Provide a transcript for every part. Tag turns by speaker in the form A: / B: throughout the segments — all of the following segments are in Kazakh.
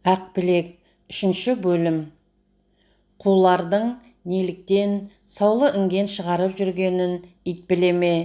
A: Ақбілек 3 бөлім. Қулардың неліктен саулы інген шығарып жүргенін ит біле ме?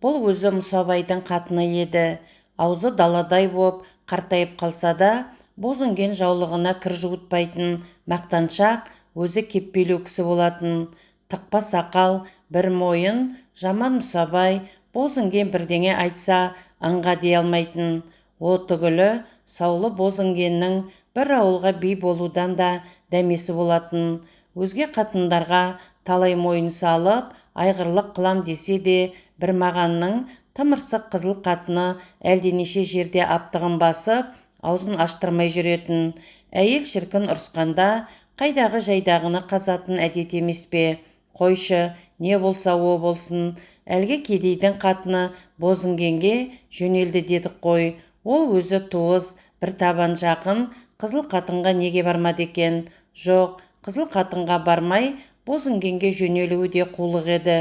A: Бұл өзі Мұсабайдың қатыны еді. Аузы даладай боп қартайып қалса да, боз інген жаулығына кір жуытпайтын мақтаншақ, өзі кеппелеу кісі болатын. Тықпа сақал, бір мойын, жаман Мұсабай, боз інген бірдеңе айтса аңға дей алмайтын. О түгілі, саулы боз інгеннің бір ауылға би болудан да дәмесі болатын. Өзге қатындарға талай мойын салып, айғырлық қылам десе де, бір мағанның тымырсық қызыл қатыны әлденеше жерде аптығын басып, аузын аштырмай жүретін. Әйел шіркін ұрысқанда, қайдағы жайдағыны қазатын әдет емес пе? Қойшы, не болса о болсын, әлгі кедейдің қатыны боз інгенге жөнелді дедік қой. Ол өзі туыс, бір табан жақын, қызыл қатынға неге бармады екен? Жоқ, қызыл қатынға бармай, боз інгенге жөнелуі де қулық еді.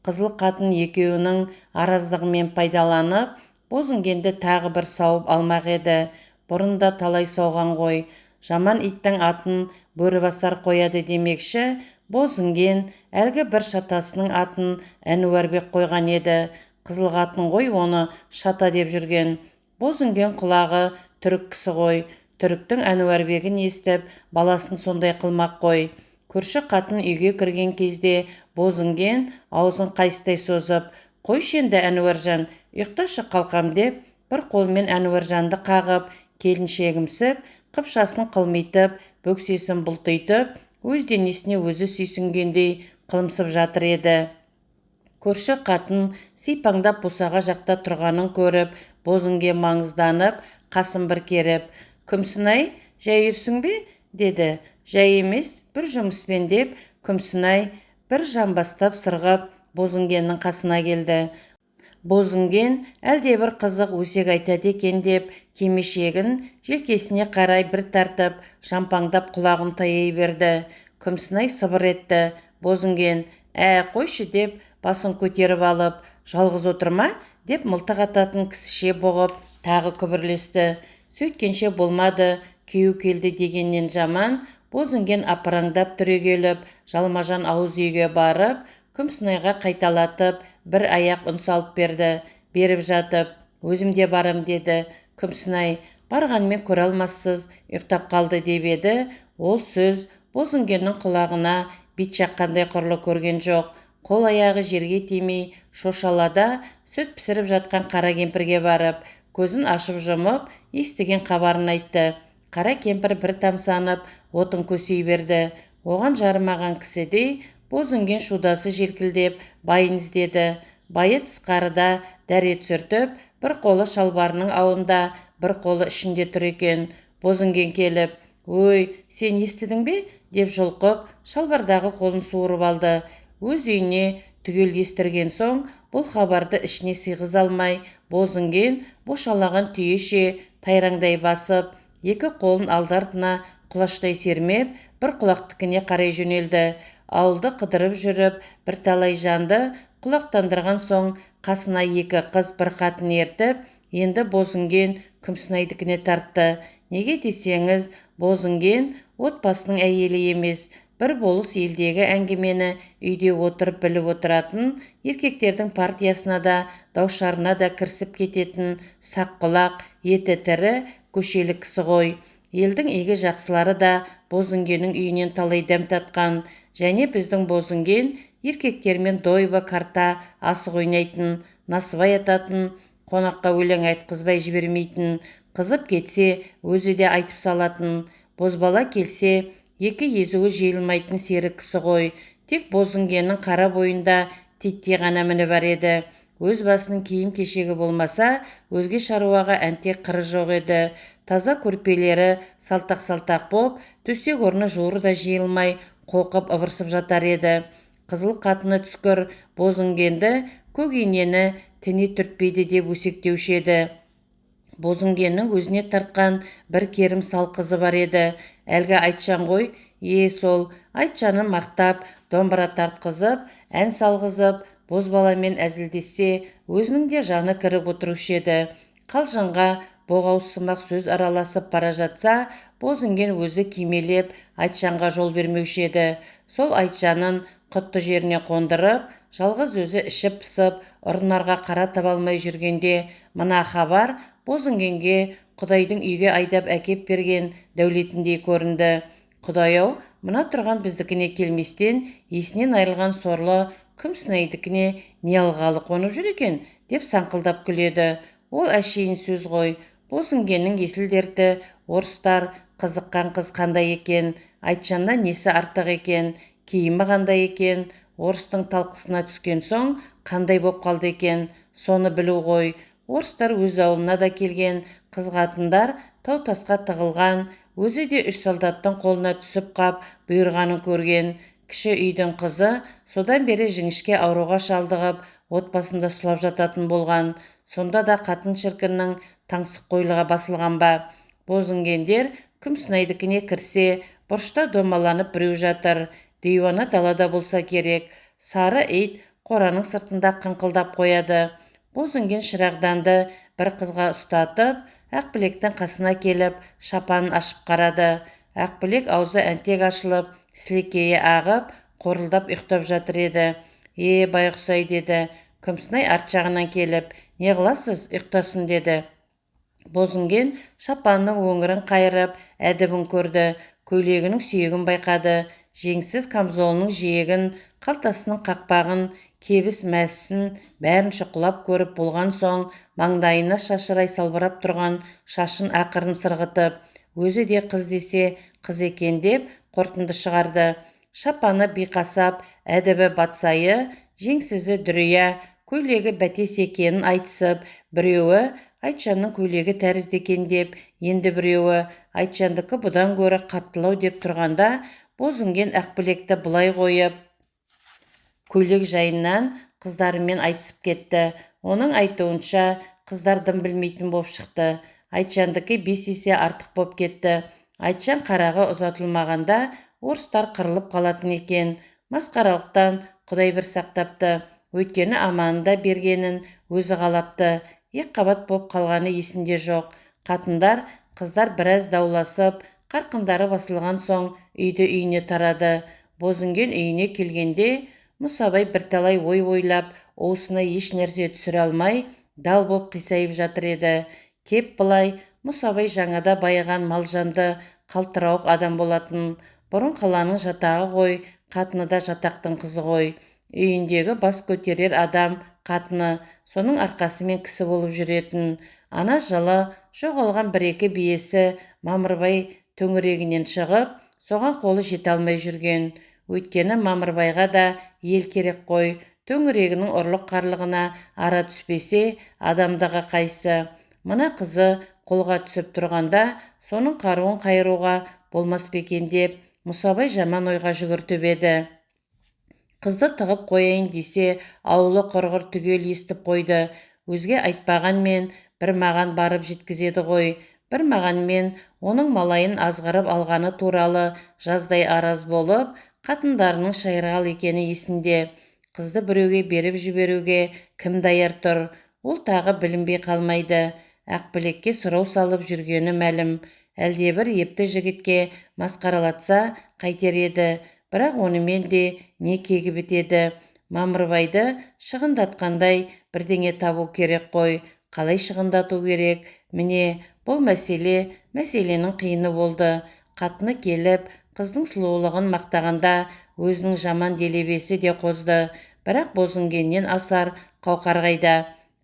A: Қызыл қатын екеуінің араздығымен пайдаланып, боз інгенді тағы бір сауып алмақ еді. Бұрында талай сауған ғой. Жаман иттің атын бөрібасар қояды демекші, боз інген әлгі бір шатасының атын Әнуарбек қойған еді. Қызыл қатын ғой оны шата деп жүрген. Боз інген құлағы түрік кісі ғой. Түріктің Әнуарбегін естіп, баласын сондай қылмақ қой. Көрші қатын үйге кірген кезде боз інген аузын қайыстай созып, қойшы енді Әнуаржан, ұйықташы қалқам деп, бір қолмен Әнуаржанды қағып, келіншегімсіп, қыпшасын қылмитып, бөксесін бұлтитып, өз денесіне өзі сүйсінгендей қылымсып жатыр еді. Көрші қатын сипаңдап босаға жақта тұрғанын көріп, боз інген маңызданып, қасын бір керіп, «Күмсінай, жай жүрсің бе?» деді. «Жай емес, бір жұмыспен» деп, Күмсінай бір жамбастап сырғып боз інгеннің қасына келді. Боз інген әлде бір қызық өсек айтады екен деп, кимешегін желкесіне қарай бір тартып, жампаңдап құлағын таяй берді. Күмсінай сыбыр етті. Боз інген, қойшы деп, басын көтеріп алып, жалғыз отырма деп мылтық ататын кісіше бұғып, тағы күбірлесті. Сөйткенше болмады, күйеу келді дегеннен жаман, боз інген апыраңдап түрегеліп, жалмажан ауыз үйге барып, Күмсінайға қайталатып, бір аяқ үн салып берді. Беріп жатып, «Өзім де барам» деді. Күмсінай, «Барғанмен көре алмассыз, ұйықтап қалды» деп еді. Ол сөз боз інгеннің құлағына бит жаққандай құрлы көрген жоқ. Қол аяғы жерге тимей, шошалада сүт пісіріп жатқан қара кемпірге барып, көзін ашып жұмып, естіген хабарын айтты. Қара кемпір бір тамсанып, отын көсей берді. Оған жарымаған кісідей, боз інген шудасы желкілдеп, байын іздеді. Байы тысқарыда дәрет сүртіп, бір қолы шалбарының ауында, бір қолы ішінде тұр екен. Боз інген келіп, «Ой, сен естідің бе?» деп жұлқып, шалбардағы қолын суырып алды. Өз үйіне түгел естірген соң, бұл хабарды ішіне сыйғыза алмай, боз інген бошалаған түйеше тайраңдай басып, екі қолын алды-артына құлаштай сермеп, бір құлақтыкіне қарай жөнелді. Ауылды қыдырып жүріп, бір талай жанды құлақтандырған соң, қасына екі қыз бір қатын ертіп, енді боз інген Күмсінайдікіне тартты. Неге десеңіз, боз інген отбасының әйелі емес, бір болыс елдегі әңгімені үйде отырып біліп отыратын, еркектердің партиясына да, даушарына да кірісіп кететін сақ құлақ, еті тірі, көшелі кісі ғой. Елдің игі жақсылары да боз інгеннің үйінен талай дәм татқан. Және біздің боз інген еркектермен дойбы, карта, асық ойнайтын, насыбай ататын, қонаққа өлең айтқызбай жібермейтін, қызып кетсе өзі де айтып салатын, бозбала келсе екі езуі жиылмайтын серік кісі ғой. Тек боз інгеннің қара бойында титтей ғана міні бар еді. Өз басының киім кешегі болмаса, өзге шаруаға әнтек қыры жоқ еді. Таза көрпелері салтақ-салтақ боп, төсек орны жуыры да жиылмай, қоқып ыбырсып жатар еді. Қызыл қатыны түскір боз інгенді көк инені тіне түртпейді деп өсектеуші еді. Боз інгеннің өзіне тартқан бір керім сал қызы бар еді. Әлгі Айтжан ғой, сол Айтжанын мақтап, домбыра тартқызып, ән салғызып, боз баламен әзілдессе, өзінің де жаны кіріп отырушы еді. Қалжыңға боғауызсымақ сөз араласып бара жатса, Бозінген өзі кимелеп Айтжанға жол бермеуші еді. Сол Айтжанын құтты жеріне қондырып, жалғыз өзі ішіп пысып, ұрынарға қара таба алмай жүргенде, мына хабар Бозінгенге Құдайдың үйге айдап әкеп берген дәулетіндей көрінді. Құдай-ау, мына тұрған біздікіне келместен, есінен айырылған сорлы күм Сынайдікіне не алғалы қонып жүр екен, деп саңқылдап күледі. Ол әшейін сөз ғой. Бозінгеннің есіл дерті, орыстар қызыққан қыз қандай екен, Айтжаннан несі артық екен, киімі қандай екен, орыстың талқысына түскен соң қандай боп қалды екен, соны білу ғой. Орыстар өз ауылына да келген, қыз-қатындар тау-тасқа тығылған, өзі де 3 солдаттың қолына түсіп қап бұйырғанын көрген. Кіші үйдің қызы содан бері жіңішке ауруға шалдығып, отбасында сұлап жататын болған. Сонда да қатын шіркіннің таңсық қойлыға басылған ба? Бозінгендер күм Сынайдікіне кірсе, бұрышта домаланып біреу жатыр. Дейуана далада болса керек. Сары ит қораның сыртында қыңқылдап қояды. Бозінген шырағданды бір қызға ұстатып, Ақбілектің қасына келіп, шапанын ашып қарады. Ақбілек аузы әнтек ашылып, сілекейі ағып, қорылдап ұйықтап жатыр еді. Байғұс-ай, деді. Күмсінай арт жағынан келіп, не қыласыз, ұйықтасын, деді. Бозінген шапанның өңірін қайырып, әдібін көрді. Көйлегінің сүйегін байқады. Жеңсіз камзолының жиегін, қалтасының қақпағын, кебіс мәсісін бәрін шұқылап көріп болған соң, маңдайына шашырай салбырап тұрған шашын ақырын сырғытып, өзі де қыз десе қыз екен деп қорытынды шығарды. Шапаны биқасап, әдібі батсайы, жеңсізі дүрия, көйлегі бәтес екенін айтысып, біреуі Айтжанның көйлегі тәрізді екен деп, енді біреуі Айтжандікі бұдан гөрі қаттылау деп тұрғанда, Бозінген Ақбілекті былай қойып, көйлек жайынан қыздарымен айтысып кетті. Оның айтуынша, қыздар дым білмейтін боп шықты. Айтжандікі 5 есе артық боп кетті. Айтжан қарағы ұзатылмағанда, орыстар қырылып қалатын екен. Масқаралықтан Құдай бір сақтапты. Өйткені аманында бергенін өзі қалапты. Екіқабат боп қалғаны есінде жоқ. Қатындар, қыздар біраз дауласып, қарқындары басылған соң үйді үйіне тарады. Бозінген үйіне келгенде, Мұсабай бірталай ой ойлап, уысына еш нәрсе түсіре алмай, дал боп қисайып жатыр еді. Кеп былай, Мұсабай жаңада байыған малжанды, қалтырауық адам болатын. Бұрын қаланың жатағы ғой, қатыны да жатақтың қызы ғой. Үйіндегі бас көтерер адам, қатыны, соның арқасымен кісі болып жүретін. Ана жылы жоғалған 1-2 биесі Мамырбай төңірегінен шығып, соған қолы жете алмай жүрген. Өйткені Мамырбайға да ел керек қой. Төңірегінің ұрлық қарлығына ара түспесе, адамдағы қайсы. Мына қызы қолға түсіп тұрғанда, соның қаруын қайыруға болмас бекен деп, Мұсабай жаман ойға жүгіртіп еді. Қызды тығып қояйын десе, ауылы құрғыр түгел естіп қойды. Өзге айтпағанмен, бір маған барып жеткізеді ғой. Бір мағанмен оның малайын азғырып алғаны туралы жаздай араз болып, қатындарының шайырғал екені есінде. Қызды біреуге беріп жіберуге кім даяр тұр? Ол тағы білінбей қалмайды. Ақбілекке сұрау салып жүргені мәлім. Әлдебір епті жігітке масқаралатса қайтер еді. Бірақ онымен де не кегі бітеді. Мамырбайды шығындатқандай бірдеңе табу керек қой. Қалай шығындату керек? Міне, бұл мәселенің қиыны болды. Қатыны келіп, қыздың сұлулығын мақтағанда өзінің жаман делебесі де қозды. Бірақ Бозінгеннен асар қауқар қайда?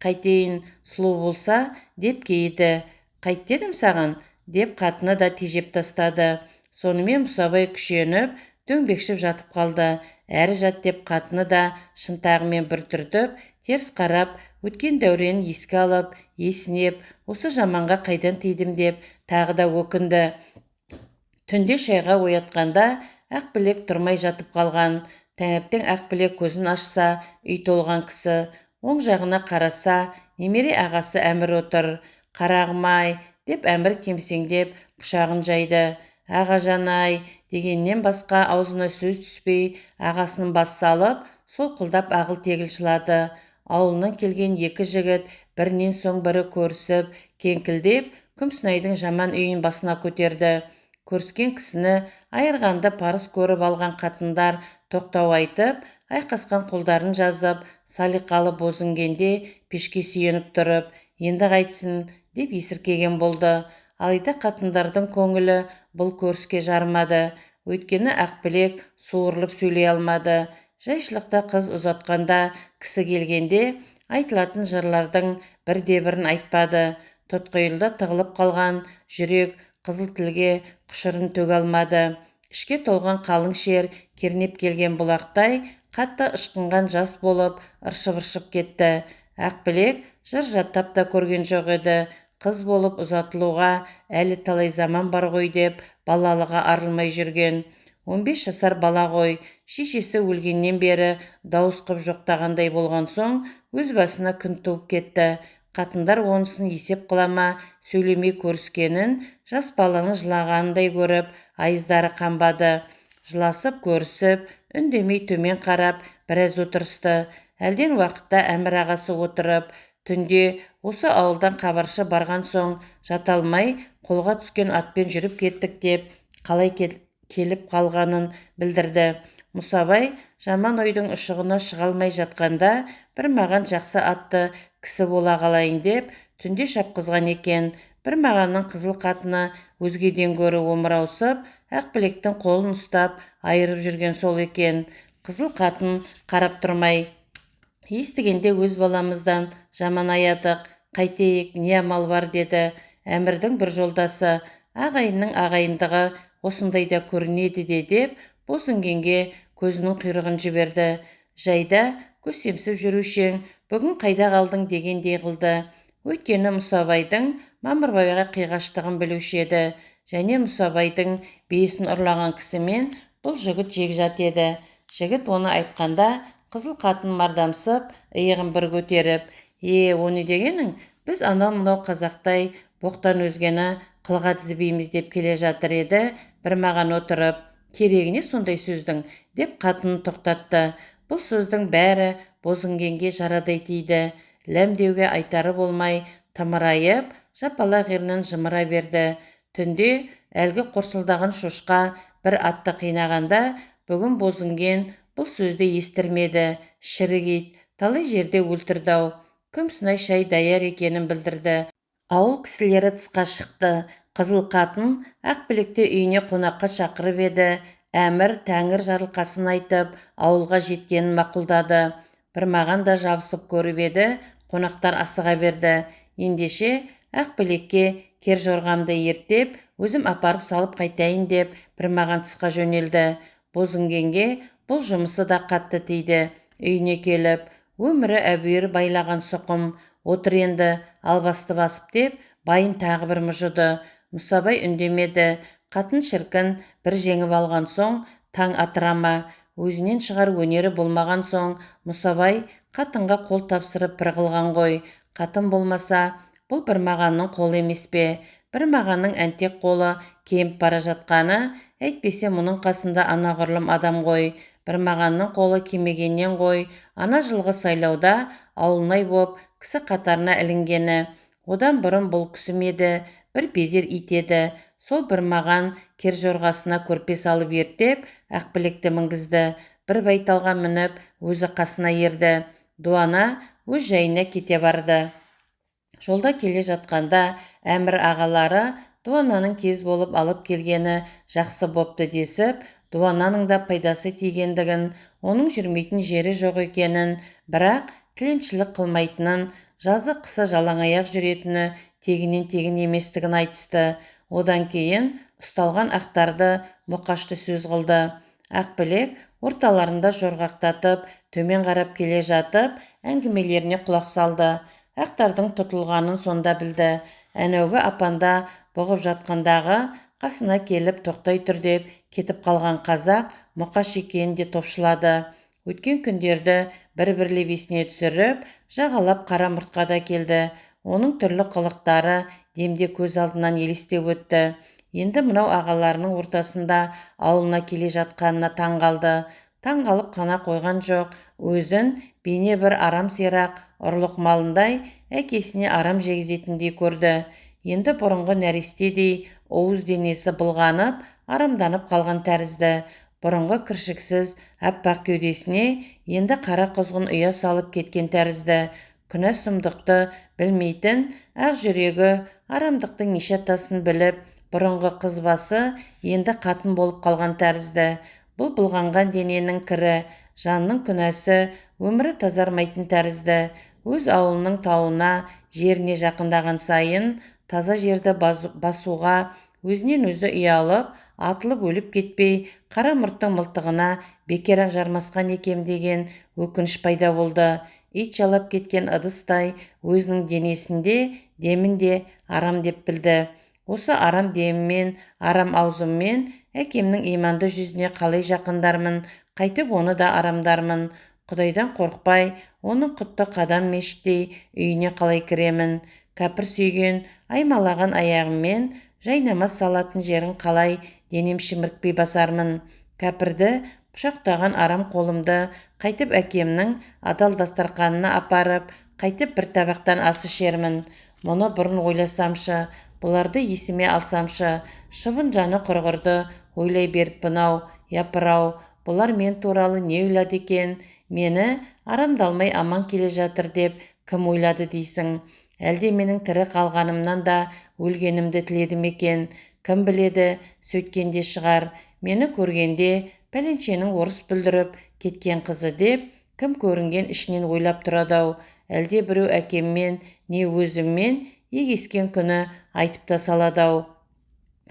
A: Қайтейін, сұлу болса, деп кейді. Қайт дедім саған, деп қатыны да тежеп тастады. Сонымен Мұсабай күшеніп, дөңбекшіп жатып қалды. Әрі жат деп қатыны да шынтағымен бір түртіп, теріс қарап, өткен дәуренін еске алып, есінеп, осы жаманға қайдан тидім деп тағы да өкінді. Түнде шайға оятқанда Ақбілек тұрмай жатып қалған. Таңертең Ақбілек көзін ашса, үй толған кісі. Оң жағына қараса, немере ағасы Әмір отыр. Қарағым-ай, деп Әмір кемсеңдеп құшағын жайды. Ағажан-ай, дегеннен басқа аузына сөз түспей, ағасының бас салып, солқылдап ағыл-тегіл жылады. ауылынан келген екі жігіт бірінен соң бірі көрісіп, кеңкілдеп, Күмсінайдың жаман үйін басына көтерді. Көріскен кісіні айырғанды парыз көріп алған қатындар тоқтау айтып, айқасқан қолдарын жазып, салиқалы бозінгенде пешке сүйеніп тұрып, енді қайтсын деп есіркеген болды. Алайда қатындардың көңілі бұл көріске жармады. Өйткені Ақбілек суырылып сөйлей алмады. Жайшылықта қыз ұзатқанда, кісі келгенде айтылатын жырлардың бірде-бірін айтпады. Тұтқиылда тығылып қалған жүрек қызыл тілге құшырын төге алмады. Ішке толған қалың шер кернеп келген бұлақтай қатты ышқынған жас болып ыршып-ыршып кетті. Ақбілек жыр жаттап та көрген жоқ еді. Қыз болып ұзатылуға әлі талай заман бар ғой деп балалыға арылмай жүрген. 15 жасар бала ғой, шешесі өлгеннен бері дауыс қып жоқтағандай болған соң өз басына күн туып кетті. Қатындар онысын есеп қылама, сөйлемей көріскенін жас баланың жылағанындай көріп, айыздары қанбады. Жыласып көрісіп, үндемей төмен қарап, біраз отырысты. Әлден уақытта Әмір ағасы отырып, түнде осы ауылдан хабаршы барған соң жата алмай қолға түскен атпен жүріп кеттік деп қалай келіп қалғанын білдірді. Мұсабай жаман ойдың ұшығына шыға алмай жатқанда бір маған жақсы атты кісі бола қалайын деп түнде шапқызған екен. Бір мағанның қызыл қатыны өзгеден гөрі омыраусып, Ақбілектің қолын ұстап айырып жүрген сол екен. Қызыл қатын қарап тұрмай: естігенде өз баламыздан жаман аядық, қайтейік, не амал бар, деді. Әмірдің бір жолдасы: ағайынның ағайындығы осындайда көрінеді деп бозінгенге көзінің құйрығын жіберді. Жайда көсемсіп жүрушең, бүгін қайда қалдың дегендей қылды. Өйткені Мұсабайдың Мамырбайға қиғаштығын білуші еді, және Мұсабайдың бейесін ұрлаған кісімен бұл жігіт жегжат еді. Жігіт оны айтқанда қызыл қатын мардамсып, иығын бір көтеріп: оны дегенің, біз анау-мынау қазақтай боқтан өзгені қылға тізбейміз деп келе жатыр еді. Бір маған отырып: керегіне сондай сөздің, деп қатынын тоқтатты. Бұл сөздің бәрі бозінгенге жарадай тиді. Ләм деуге айтары болмай, тымырайып, жапалақ ернін жымыра берді. Түнде әлгі қорсылдаған шошқа бір атты қинағанда, бүгін бозінген бұл сөзді естірмеді. Шірік ит талай жерде өлтірді-ау. Күмсінай шай даяр екенін білдірді. Ауыл кісілері тысқа шықты. Қызыл қатын Ақбілекті үйіне қонаққа шақырып еді. Әмір тәңір жарылқасын айтып, ауылға жеткенін мақұлдады. Бір маған да жабысып көріп еді. Қонақтар асыға берді. Ендеше Ақбілекке кер жорғамды ертеп, өзім апарып салып қайтайын деп бір маған тысқа жөнелді. Бозінгенге бұл жұмысы да қатты тиді. Үйіне келіп: өмірі әбүйір байлаған сұқым, отыр енді, албасты басып деп, байын тағы бір мұжыды. Мұсабай үндемеді. Қатын шіркін бір жеңіп алған соң таң атырама. Өзінен шығар өнері болмаған соң Мұсабай қатынға қол тапсырып бір қылған ғой. Қатын болмаса, бұл бір мағанның қолы емес пе? Бір мағанның әнтек қолы кеміп бара жатқаны, әйтпесе мұның қасында анағұрлым адам ғой. Бір мағанның қолы кемегеннен ғой, ана жылғы сайлауда ауылнай боп кісі қатарына ілінгені. Одан бұрын бұл күсім еді, бір безер ит еді. Сол бір маған кер жорғасына көрпе салып ертеп, Ақбілекті мінгізді. Бір байталға мініп, өзі қасына ерді. Дуана өз жайына кете барды. Жолда келе жатқанда Әмір ағалары Дуананың тез болып алып келгені жақсы бопты десіп, Дуананың да пайдасы тигендігін, оның жүрмейтін жері жоқ екенін, бірақ тіленшілік қылмайтынын, жазы қысы жалаңаяқ жүретіні тегінен тегін еместігін айтысты. Одан кейін ұсталған ақтарды мұқашты сөз қылды. Ақбілек орталарында жорғақтатып, төмен қарап келе жатып, әңгімелеріне құлақ салды. Ақтардың тұтылғанын сонда білді. Әнеугі апанда бұғып жатқандағы қасына келіп тоқтай тұр деп кетіп қалған қазақ мұқаш екенін де топшылады. Өткен күндерді бір-бірлеп есіне түсіріп, жағалап қара мұртқа да келді. Оның түрлі қылықтары демде көз алдынан елестеп өтті. Енді мынау ағаларының ортасында ауылына келе жатқанына таң қалды. Таң қалып қана қойған жоқ, өзін бейне бір арам сирақ ұрлық малындай әкесіне арам жегізетіндей көрді. Енді бұрынғы нәрестедей уыз денесі былғанып, арамданып қалған тәрізді. Бұрынғы кіршіксіз аппақ кеудесіне енді қара құзғын ұя салып кеткен тәрізді. Күнә сұмдықты білмейтін ақ жүрегі арамдықтың неше тасын біліп, бұрынғы қыз басы енді қатын болып қалған тәрізді. Бұл былғанған дененің кірі, жанның күнәсі, өмірі тазармайтын тәрізді. Өз ауылының тауына, жеріне жақындаған сайын, таза жерді басуға өзінен өзі ұялып, атылып өліп кетпей, қара мұрттың мылтығына бекер-ақ жармасқан екем деген өкініш пайда болды. Ит жалап кеткен ыдыстай өзінің денесінде, демінде арам деп білді. Осы арам деміммен, арам аузыммен әкемнің иманды жүзіне қалай жақындармын, қайтып оны да арамдармын. Құдайдан қорықпай, оның құтты қадам мешіттей үйіне қалай кіремін. Кәпір сүйген, аймалаған аяғыммен жайнамаз салатын жерін қалай денем шімірікпей басармын. Кәпірді құшақтаған арам қолымды қайтып әкемнің адал дастарқанына апарып, қайтып бір табақтан ас ішермін. Мұны бұрын ойласамшы, бұларды есіме алсамшы, шыбын жаны құрғырды ойлай беріппін-ау. Япыр-ау, бұлар мен туралы не ойлады екен? Мені арамдалмай аман келе жатыр деп кім ойлады дейсің? Әлде менің тірі қалғанымнан да өлгенімді тіледі ме екен? Кім біледі, сөйткенде шығар. Мені көргенде пәленшенің орыс бүлдіріп кеткен қызы деп кім көрінген ішінен ойлап тұрады-ау. Әлде біреу әкеммен не өзіммен егескен күні айтып та салады-ау.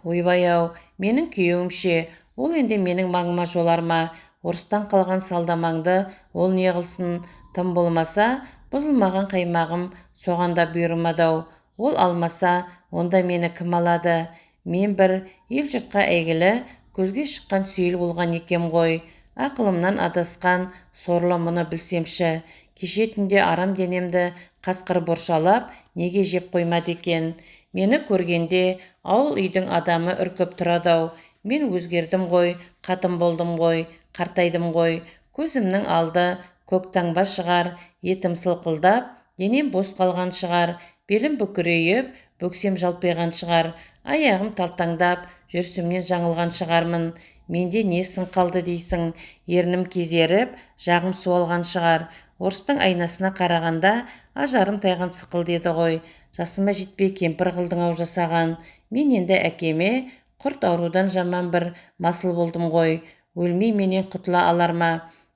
A: Ойбай-ау, менің күйеуімше, ол енді менің маңыма жолар ма? Орыстан қалған салдамаңды ол не қылсын? Тым болмаса, бұзылмаған қаймағым соғанда бұйырмады-ау. Ол алмаса, онда мені кім алады? Мен бір ел-жұртқа әйгілі, көзге шыққан сүйел болған екем ғой. Ақылымнан адасқан сорлы мұны білсемші. Кеше түнде арам денемді қасқыр боршалап, неге жеп қоймады екен? Мені көргенде ауыл үйдің адамы үркіп тұрады-ау. Мен өзгердім ғой, қатын болдым ғой, қартайдым ғой. Көзімнің алды көк таңба шығар, етім сылқылдап, денем бос қалған шығар. Белім бүкірейіп, бөксем жалпиған шығар. Аяғым талтаңдап, жүрсімнен жаңылған шығармын. Менде не сын қалды дейсің? Ернім кезеріп, жағым суалған шығар. Орыстың айнасына қарағанда ажарым тайған сықыл деді ғой. Жасыма жетпей кемпір қылдың-ау жасаған. Мен енді әкеме құрт аурудан жаман бір масыл болдым ғой. Өлмей менен құтыла алар ма?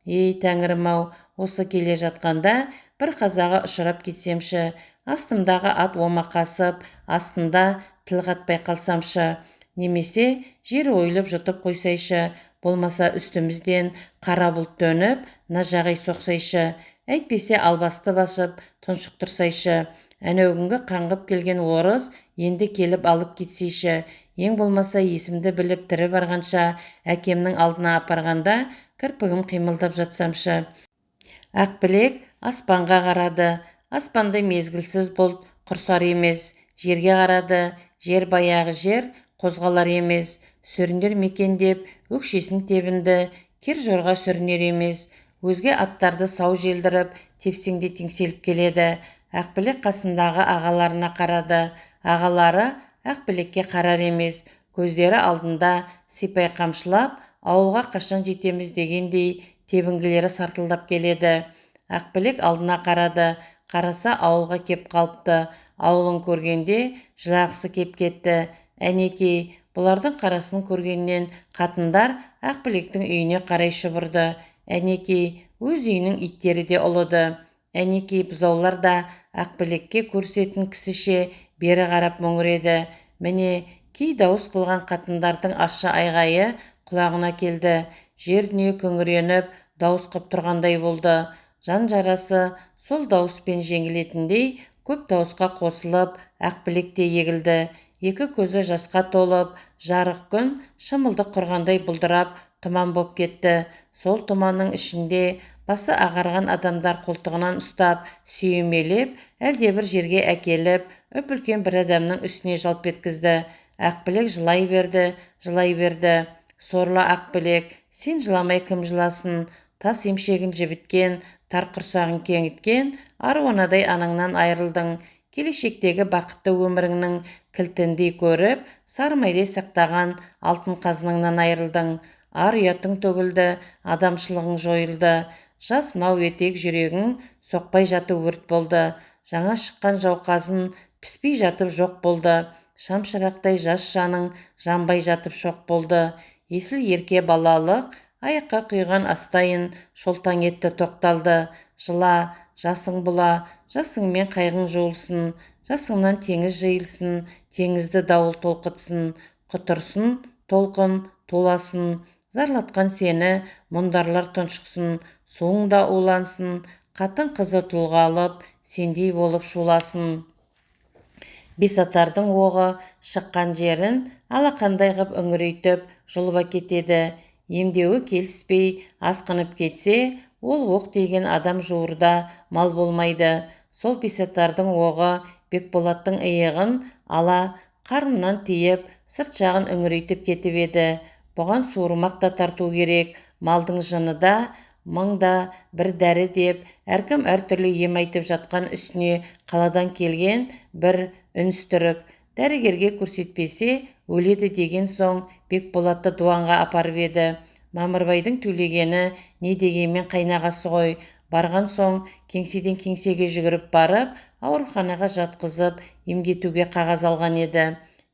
A: Ей тәңірім-ау, осы келе жатқанда бір қазаға ұшырап кетсемші, астымдағы ат омақасып, астында тіл қатпай қалсамшы, немесе жер ойылып жұтып қойсайшы, болмаса үстімізден қара бұлт төніп, нажағай соқсайшы, әйтпесе албасты басып тұншықтырсайшы, әнеугінгі қаңғып келген орыс енді келіп алып кетсейші, ең болмаса есімді біліп тірі барғанша әкемнің алдына апарғанда кірпігім қимылдап жатсамшы. Ақбілек аспанға қарады. Аспанды мезгілсіз бұлт құрсар емес. Жерге қарады. Жер баяғы жер қозғалар емес. Сүрінер мекен деп өкшесін тебінді. Кер жорға сүрінер емес. Өзге аттарды сау желдіріп, тепсеңде теңселіп келеді. Ақбілек қасындағы ағаларына қарады. Ағалары Ақбілекке қарар емес. Көздері алдында сипай қамшылап, ауылға қашан жетеміз дегендей тебінгілері сартылдап келеді. Ақбілек алдына қарады. Қараса ауылға кеп қалыпты. Ауылын көргенде жылағысы кеп кетті. Әнекей, бұлардың қарасын көргеннен қатындар Ақбілектің үйіне қарай шұбырды. Әнекей, өз үйінің иттері де ұлыды. Әнекей, бұзаулар да Ақбілекке көрсетін кісіше бері қарап мөңіреді. Міне, кей дауыс қылған қатындардың ащы айғайы құлағына келді. Жер дүние күңіреніп, дауыс қып тұрғандай болды. Жан жарасы сол дауыспен жеңілетіндей көп дауысқа қосылып, Ақбілек те егілді. Екі көзі жасқа толып, жарық күн шымылдық құрғандай бұлдырап, тұман боп кетті. Сол тұманның ішінде басы ағарған адамдар қолтығынан ұстап, сүйемелеп, әлдебір жерге әкеліп, үп-үлкен бір адамның үстіне жалп еткізді. Ақбілек жылай берді, жылай берді. Сорлы Ақбілек, сен жыламай кім жыласын? Тас емшегін жібіткен, тар құрсағын кеңіткен аруанадай анаңнан айырылдың. Келешектегі бақытты өміріңнің кілтіндей көріп, сарымайдай сақтаған алтын қазыныңнан айырылдың. Ар ұятың төгілді, адамшылығың жойылды. Жас нау етек жүрегің соқпай жатып өрт болды. Жаңа шыққан жауқазын піспей жатып жоқ болды. Шамшырақтай жас жаның жанбай жатып шоқ болды. Есіл ерке балалық аяққа құйған астайын шолтаң етті тоқталды. Жыла, жасың бұла, жасыңмен қайғың жуылсын, жасыңнан теңіз жиылсын, теңізді дауыл толқытсын, құтырсын, толқын, туласын, зарлатқан сені мұндарлар тұншықсын, суыңда улансын, қатын қызы тұлға алып, сендей болып шуласын. Бесатардың оғы шыққан жерін алақандай ғып үңірейтіп жұлып әкетеді. Емдеуі келіспей асқынып кетсе, ол оқ деген адам жуырда мал болмайды. Сол бесатардың оғы Бекболаттың иығын ала қарыннан тиіп, сырт жағын үңірейтіп кетіп еді. Бұған суырмақ та тарту керек, малдың жыны да, мың да бір дәрі деп, әркім әртүрлі ем айтып жатқан үстіне қаладан келген бір үністірік. Дәрігерге көрсетпесе өледі деген соң Бекболатты дуанға апарып еді. Мамырбайдың төлегені не дегенмен қайнағасы ғой. Барған соң кеңседен кеңсеге жүгіріп барып, ауруханаға жатқызып, емдетуге қағаз алған еді.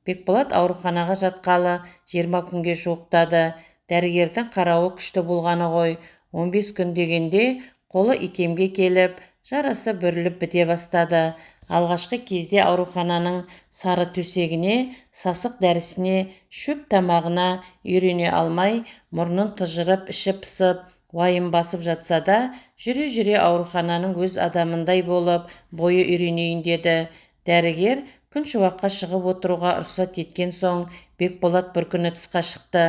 A: Бекболат ауруханаға жатқалы 20 күнге жуықтады. Дәрігердің қарауы күшті болғаны ғой. 15 күн дегенде қолы икемге келіп, жарасы бүріліп біте бастады. Алғашқы кезде аурухананың сары төсегіне, сасық дәрісіне, шөп тамағына үйрене алмай, мұрнын тыжырып, іші пысып, уайым басып жатса да, жүре-жүре аурухананың өз адамындай болып, бойы үйренейін деді. Дәрігер күншуаққа шығып отыруға рұқсат еткен соң, Бекболат бір күні тысқа шықты.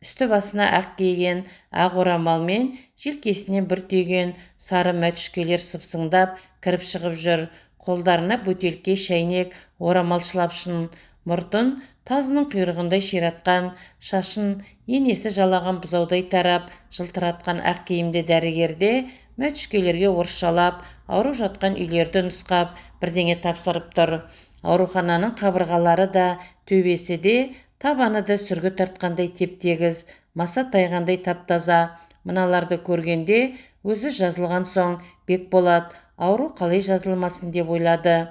A: Үсті басына ақ киген, ақ орамалмен желкесіне бір түйген сары мәтүшкелер сыпсыңдап кіріп шығып жүр. Қолдарына бөтелке, шәйнек, орамал шылапшын, мұртын тазының құйрығындай ширатқан, шашын енесі жалаған бұзаудай тарап, жылтыратқан ақ киімді дәрігерде мәтүшкелерге орысшалап, ауру жатқан үйлерді нұсқап, бірдеңе тапсырып тұр. Аурухананың қабырғалары да, төбесі де, табаны да сүргі тартқандай теп-тегіс, маса тайғандай таптаза. Мыналарды көргенде өзі жазылған соң Бекболат ауру қалай жазылмасын деп ойлады.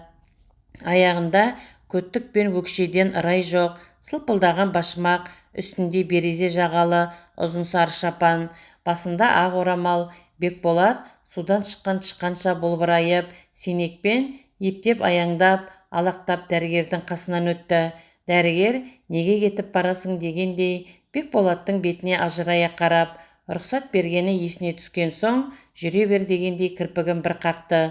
A: Аяғында көттік пен өкшеден ырай жоқ, сылпылдаған башмақ, үстінде березе жағалы ұзын сары шапан, басында ақ орамал. Бекболат судан шыққанша болбырайып, сенекпен ептеп аяңдап, алақтап дәрігердің қасынан өтті. Дәрігер неге кетіп барасың дегендей Бекболаттың бетіне ажырая қарап, рұқсат бергені есіне түскен соң, жүре бер дегендей кірпігін бір қақты.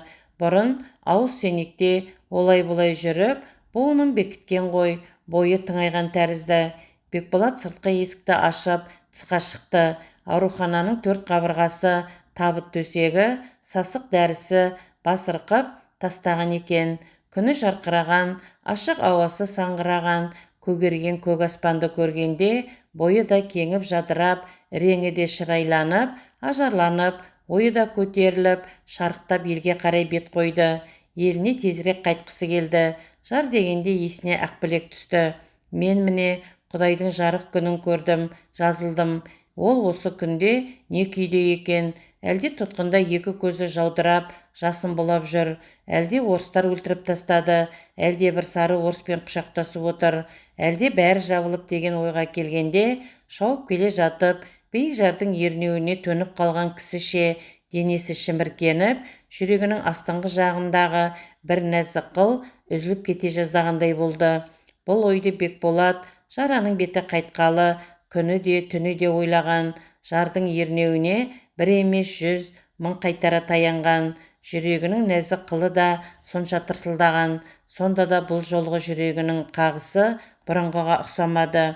A: Бұрын ауыз сенекте олай-бұлай жүріп, буынын бекіткен ғой, бойы тыңайған тәрізді. Бекболат сыртқы есікті ашып, тысқа шықты. Аурухананың 4 қабырғасы, табыт төсегі, сасық дәрісі басырқып тастаған екен. Күні жарқыраған, ашық ауасы саңғыраған, көгерген көк аспанды көргенде, бойы да кеңіп жадырап, реңі де шырайланып, ажарланып, ойы да көтеріліп, шарықтап елге қарай бет қойды. Еліне тезірек қайтқысы келді. Жар дегенде есіне Ақбілек түсті. Мен міне Құдайдың жарық күнін көрдім, жазылдым. Ол осы күнде не күйде екен? Әлде тұтқында екі көзі жаудырап, жасын бұлап жүр? Әлде орыстар өлтіріп тастады? Әлде бір сары орыспен құшақтасып отыр? Әлде бәрі жабылып деген ойға келгенде, шауып келе жатып, биік жардың ернеуіне төніп қалған кісіше денесі шіміркеніп, жүрегінің астыңғы жағындағы бір нәзік қыл үзіліп кете жаздағандай болды. Бұл ойды Бекболат жараның беті қайтқалы күні де түні де ойлаған. Жардың ернеуіне бір емес 100 мың қайтара таянған. Жүрегінің нәзік қылы да сонша тырсылдаған. Сонда да бұл жолғы жүрегінің қағысы бұрынғыға ұқсамады.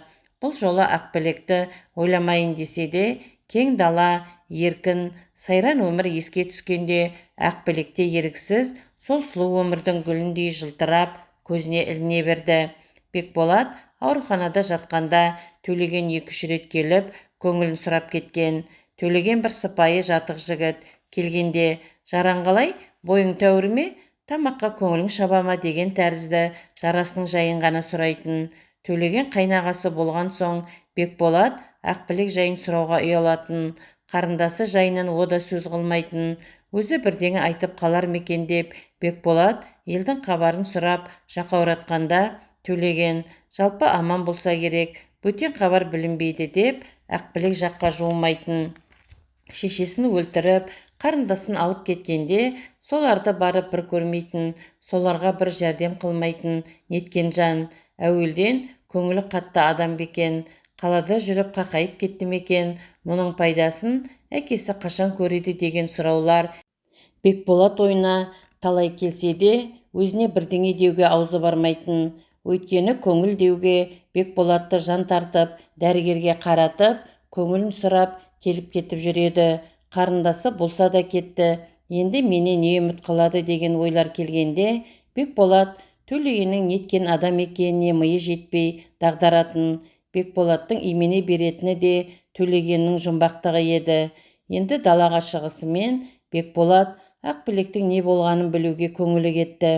A: Бұл жолы Ақбілекті ойламайын десе де, кең дала, еркін, сайран өмір еске түскенде, Ақбілекте еріксіз сол сұлу өмірдің гүліндей жылтырап, көзіне іліне берді. Бекболат ауруханада жатқанда Төлеген 2-3 рет келіп, көңілін сұрап кеткен. Төлеген бір сыпайы жатық жігіт. Келгенде жараң қалай, бойың тәуір ме, тамаққа көңілің шаба ма деген тәрізді жарасының жайын ғана сұрайтын. Төлеген қайнағасы болған соң Бекболат Ақбілек жайын сұрауға ұялатын. Қарындасы жайынан о да сөз қылмайтын. Өзі бірдеңе айтып қалар мекен деп Бекболат елдің хабарын сұрап жақауратқанда Төлеген жалпы аман болса керек, бөтен хабар білінбейді деп Ақбілек жаққа жуымайтын. Шешесін өлтіріп, қарындасын алып кеткенде соларды барып бір көрмейтін, соларға бір жәрдем қылмайтын неткен жан. Әуелден көңілі қатты адам бекен, қалада жүріп қақайып кетті мекен, мұның пайдасын әкесі қашан көреді деген сұраулар Бекболат ойына талай келсе де, өзіне бірдеңе деуге аузы бармайтын. Өйткені көңіл деуге Бекболатты жан тартып, дәрігерге қаратып, көңілін сұрап, келіп кетіп жүреді. Қарындасы болса да кетті, енді менен не үміт қылады деген ойлар келгенде, Бекболат Төлегеннің неткен адам екеніне миы жетпей дағдаратын. Бекболаттың имене беретіні де Төлегеннің жұмбақтығы еді. Енді далаға шығысымен Бекболат Ақбілектің не болғанын білуге көңілі кетті.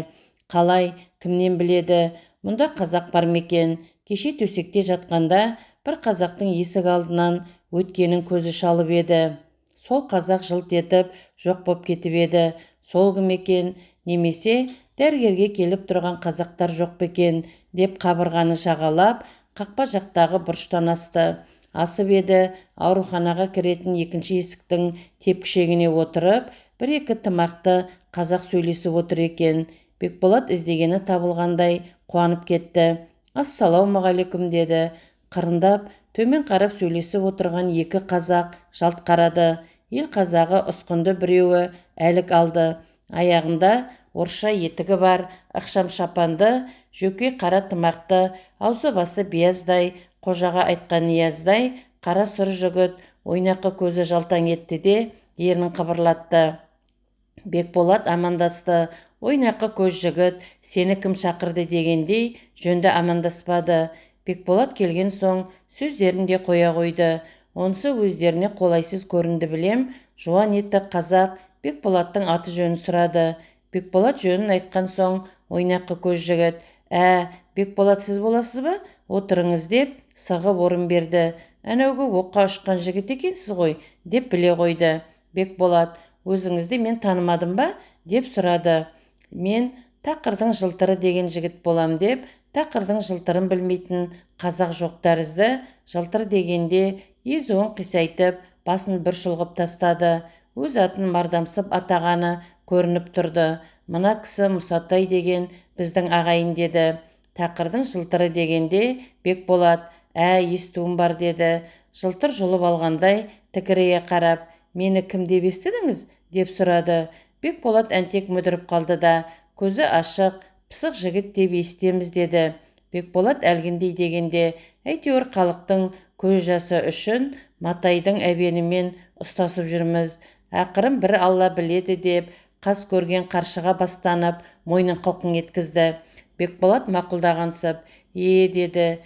A: Қалай, кімнен біледі? Мұнда қазақ бар мекен? Кеше төсекте жатқанда бір қазақтың есік алдынан өткенін көзі шалып еді. Сол қазақ жылт етіп жоқ боп кетіп еді. Сол кім екен? Немесе дәрігерге келіп тұрған қазақтар жоқ бекен деп қабырғаны жағалап, қақпа жақтағы бұрыштан асты. Асып еді, ауруханаға кіретін екінші есіктің тепкішегіне отырып, бір-екі тымақты қазақ сөйлесіп отыр екен. Бекболат іздегені табылғандай қуанып кетті. «Ассалаумағалейкум» деді. Қырындап, төмен қарап сөйлесіп отырған екі қазақ жалт қарады. Ел қазағы ұсқынды біреуі әлік алды. Аяғында орысша етігі бар, ықшам шапанды, жөкей қара тымақты, аузы басы бияздай, қожаға айтқан нияздай, қара сұр жігіт ойнақы көзі жалтаң етті де ернін қыбырлатты. Бекболат амандасты. Ойнақы көз жігіт, сені кім шақырды дегендей жөнді амандаспады. Бекболат келген соң сөздерін де қоя қойды. Онысы өздеріне қолайсыз көрінді білем. Жуан етті қазақ Бекболаттың аты жөнін сұрады. Бекболат жөнін айтқан соң ойнақы көз жігіт: Бекболат сіз боласыз ба? Отырыңыз деп сырғып орын берді. Әнеугі оққа ұшқан жігіт екенсіз ғой деп біле қойды. Бекболат: өзіңізді мен танымадым ба? Деп сұрады. Мен тақырдың жылтыры деген жігіт болам деп, тақырдың жылтырын білмейтін қазақ жоқ тәрізді. Жылтыр дегенде езуін қисайтып, басын бір шұлғып тастады. Өз атын мардамсып атағаны көрініп тұрды. Мына кісі Мұсатай деген біздің ағайын деді. Тақырдың жылтыры дегенде Бекболат: естуім бар деді. Жылтыр жұлып алғандай тікірейе қарап: мені кім деп естідіңіз? Деп сұрады. Бекболат әнтек мүдіріп қалды да, көзі ашық, пысық жігіт деп естеміз деді. Бекболат әлгіндей дегенде, әйтеуір халықтың көз жасы үшін Матайдың әбенімен ұстасып жүрміз. Ақырын бір алла біледі деп, қас көрген қаршыға бастанып, мойнын қылқың еткізді. Бекболат мақұлдағансып: деді.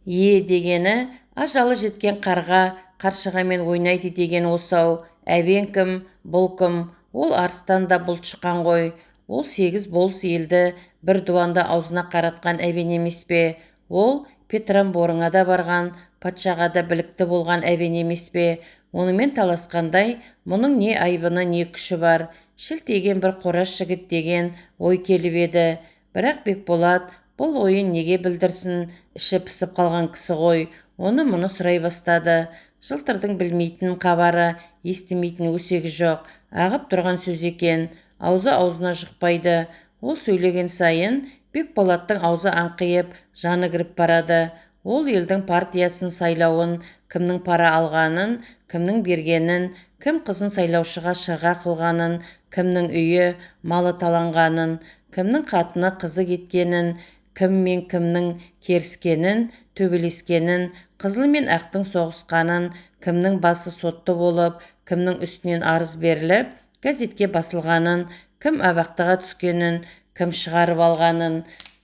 A: Дегені, ажалы жеткен қарға қаршығамен ойнайды деген осау. Әбен кім, бұл кім? Ол арыстан да бұлтшыққан ғой. Ол 8 болыс елді бір дуанда аузына қаратқан әбен емес пе? Ол Петрамборыңа да барған, патшаға да білікті болған әбен емес пе? Онымен таласқандай, мұның не айбыны, не күші бар? Шілтеген бір қораш жігіт деген ой келіп еді. Бірақ Бекболат бұл ойын неге білдірсін? Іші пысып қалған кісі ғой. Оны мұны сұрай бастады. Жылтырдың білмейтін хабары, естімейтін өсегі жоқ. Ағып тұрған сөз екен. Аузы аузына жұқпайды. Ол сөйлеген сайын Бекболаттың аузы аңқиып, жаны кіріп барады. Ол елдің партиясын сайлауын, кімнің пара алғанын, кімнің бергенін, кім қызын сайлаушыға шырға қылғанын, кімнің үйі, малы таланғанын, кімнің қатыны қызы кеткенін, кім мен кімнің керіскенін, төбелескенін, қызыл мен ақтың соғысқанын, кімнің басы сотты болып, кімнің үстінен арыз беріліп, газетке басылғанын, кім абақтыға түскенін, кім шығарып алғанын,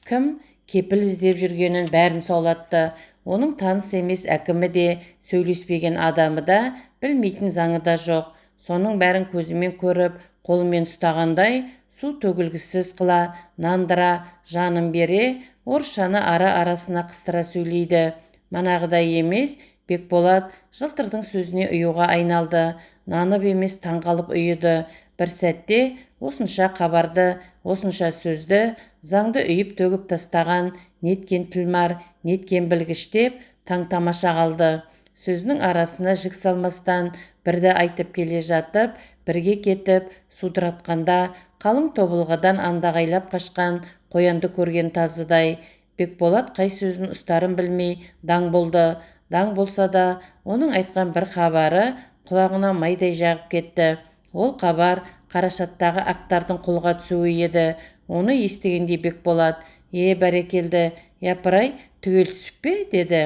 A: кім кепіл іздеп жүргенін бәрін саулатты. Оның таныс емес әкімі де, сөйлеспеген адамы да, білмейтін заңы да жоқ. Соның бәрін көзімен көріп, қолымен ұстағандай су төгілгісіз қыла нандыра жанын бере орысшаны ара-арасына қыстыра сөйлейді. Манағыдай емес, Бекболат жылтырдың сөзіне ұюға айналды. Нанып емес таңғалып ұйыды. Бір сәтте осынша хабарды, осынша сөзді, заңды үйіп төгіп тастаған неткен тілмар, неткен білгіш деп таң-тамаша қалды. Сөзінің арасына жік салмастан бірді айтып келе жатып, бірге кетіп, судыратқанда қалың тобылғыдан андағайлап қашқан қоянды көрген тазыдай. Бекболат қай сөзін ұстарын білмей даң болды. Даң болса да, оның айтқан бір хабары құлағына майдай жағып кетті. Ол хабар Қарашаттағы ақтардың қолға түсуі еді. Оны естігенде Бекболат: бәрекелді, япырай, түгел түсіп пе? Деді.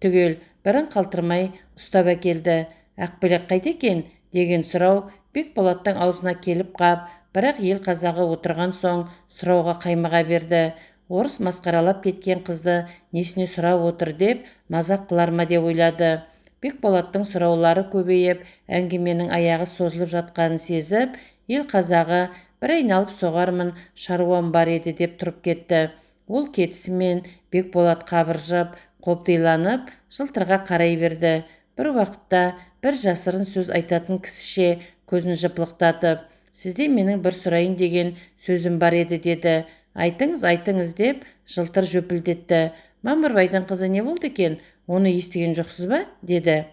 A: Түгел, бірін қалтырмай ұстап әкелді. Ақбілек қайда екен? Деген сұрау Бекболаттың аузына келіп қап, бірақ ел қазағы отырған соң сұрауға қаймыға берді. Орыс масқаралап кеткен қызды несіне сұрап отыр деп мазақ қылар ма деп ойлады. Бекболаттың сұраулары көбейіп, әңгіменің аяғы созылып жатқанын сезіп, ел қазағы бір айналып соғармын, шаруам бар еді деп тұрып кетті. Ол кетісімен Бекболат қабыржып, қобдиланып, жылтырға қарай берді. Бір уақытта бір жасырын сөз айтатын кісіше көзін жыпылықтатып: сізде менің бір сұрайын деген сөзім бар еді, деді. Айтыңыз, айтыңыз деп жылтыр жөпілдетті. Мамырбайдың қызы не болды екен? Оны естіген жоқсыз ба? Деді.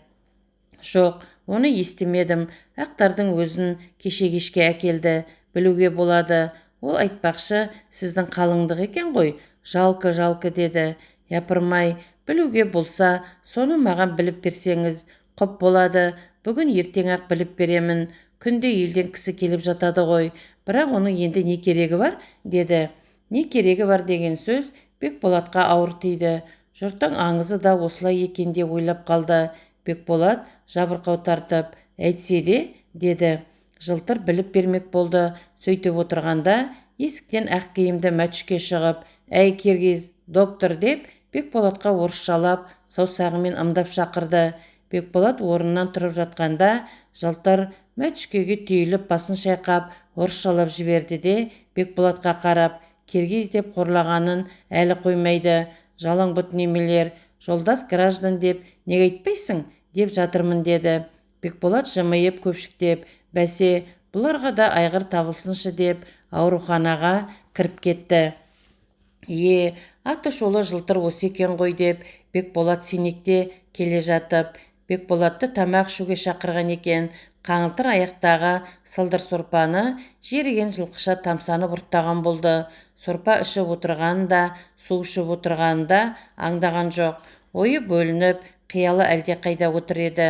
A: Жоқ, оны естімедім. Ақтардың өзін кеше-кешке әкелді. Білуге болады. Ол айтпақшы, сіздің қалыңдық екен ғой. Жалқы, деді. Япырмай, білуге болса, соны маған біліп берсеңіз құп болады. Бүгін ертең-ақ біліп беремін. Күнде елден кісі келіп жатады ғой. Бірақ оның енді не керегі бар? Деді. Не керегі бар деген сөз Бекболатқа ауыр тиді. Жұрттың аңызы да осылай екен деп ойлап қалды. Бекболат жабырқау тартып: әйтсе де, деді. Жылтыр біліп бермек болды. Сөйтіп отырғанда есіктен ақ киімді мәтшке шығып: әй киргиз, доктор деп Бекболатқа орысшалап саусағымен ымдап шақырды. Бекболат орнынан тұрып жатқанда жылтыр мәтшкеге түйіліп басын шайқап орысшалап жіберді де Бекболатқа қарап: киргиз деп қорлағанын әлі қоймайды. Жалаң бұт немелер, жолдас граждан деп неге айтпайсың деп жатырмын, деді. Бекболат жымиып көпшіктеп: бәсе, бұларға да айғыр табылсыншы деп ауруханаға кіріп кетті. Аты-шулы жылтыр осы екен ғой деп Бекболат сенекте келе жатып, Бекболатты тамақ ішуге шақырған екен. Қаңылтыр аяқтағы сылдыр сорпаны жеріген жылқыша тамсанып ұрттаған болды. Сорпа ішіп отырғанын да, су ішіп отырғанын да аңдаған жоқ. Ойы бөлініп, қиялы әлде қайда отыр еді.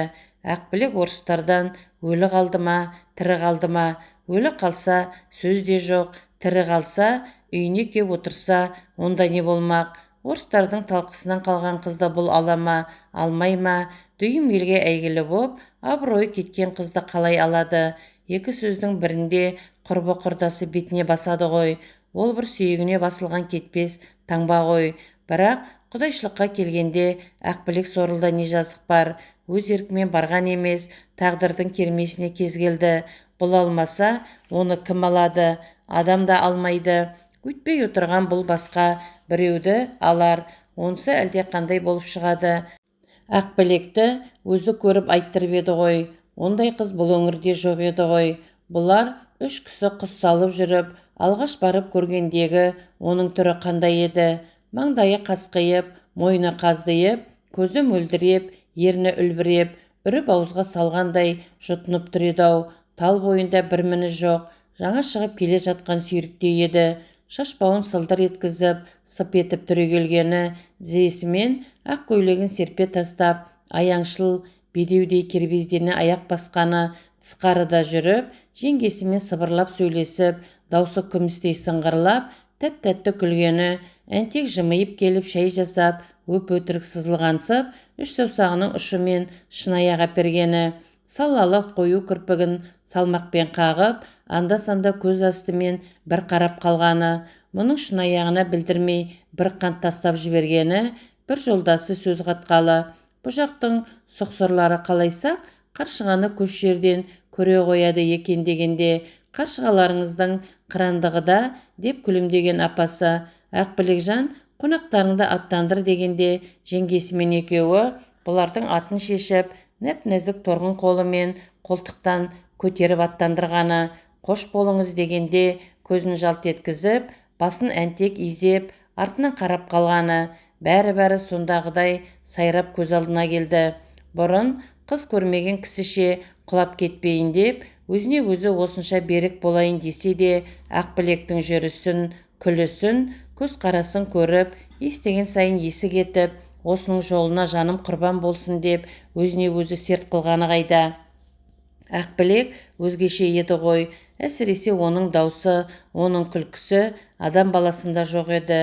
A: Ақбілек орыстардан өлі қалды ма, тірі қалды ма? Өлі қалса сөз де жоқ, тірі қалса үйіне кеп отырса онда не болмақ? Орыстардың талқысынан қалған қызды бұл ала ма, алмай ма? Дүйім елге әйгілі боп, абыройы кеткен қызды қалай алады? Екі сөздің бірінде құрбы-құрдасы бетіне басады ғой. Ол бір сүйегіне басылған кетпес таңба ғой. Бірақ құдайшылыққа келгенде Ақбілек сорлыда не жазық бар? Өз еркімен барған емес, тағдырдың кермесіне кез келді. Бұл алмаса, оны кім алады? Адам да алмайды. Өйтпей отырған бұл басқа біреуді алар. Онысы әлде қандай болып шығады? Ақбілекті өзі көріп айттырып еді ғой. Ондай қыз бұл өңірде жоқ еді ғой. Бұлар үш кісі құс салып жүріп, алғаш барып көргендегі оның түрі қандай еді? Маңдайы қасқайып, мойны қаздиып, көзі мөлдіреп, ерні үлбіреп, үріп ауызға салғандай жұтынып тұр еді-ау. Тал бойында бір міні жоқ, жаңа шығып келе жатқан сүйріктей еді. Шашбауын сылдыр еткізіп, сып етіп түрегелгені, тізесімен ақ көйлегін серпе тастап, аяңшыл бедеудей кербездене аяқ басқаны, тысқарыда жүріп, жеңгесімен сыбырлап сөйлесіп, даусы күмістей сыңғырлап, тәп-тәтті күлгені, әнтек жымиып келіп шәй жасап, өп-өтірік сызылғансып, үш саусағының ұшымен шынаяқ әпергені, салалы қою кірпігін салмақпен қағып, анда-санда көз астымен бір қарап қалғаны, мұның шынаяғына білдірмей бір қант тастап жібергені, бір жолдасы сөз қатқалы: бұ жақтың сұқсырлары қалайсақ, қаршығаны көш жерден көре қояды екен дегенде, Қаршығаларыңыздың қырандығы да деп күлімдеген апасы. Ақбілекжан қонақтарыңды аттандыр дегенде жеңгесімен екеуі бұлардың атын шешіп, нәп-нәзік торғын қолымен қолтықтан көтеріп аттандырғаны. Қош болыңыз дегенде көзін жалт еткізіп, басын әнтек изеп, артынан қарап қалғаны. Бәрі сондағыдай сайрап көз алдына келді. Бұрын қыз көрмеген кісіше құлап кетпейін деп, өзіне өзі осынша берік болайын десе де, Ақбілектің жүрісін, күлісін, көз қарасын көріп, естіген сайын есі кетіп, осының жолына жаным құрбан болсын деп, өзіне өзі серт қылғаны қайда. Ақбілек өзгеше еді ғой, әсіресе оның даусы, оның күлкісі адам баласында жоқ еді.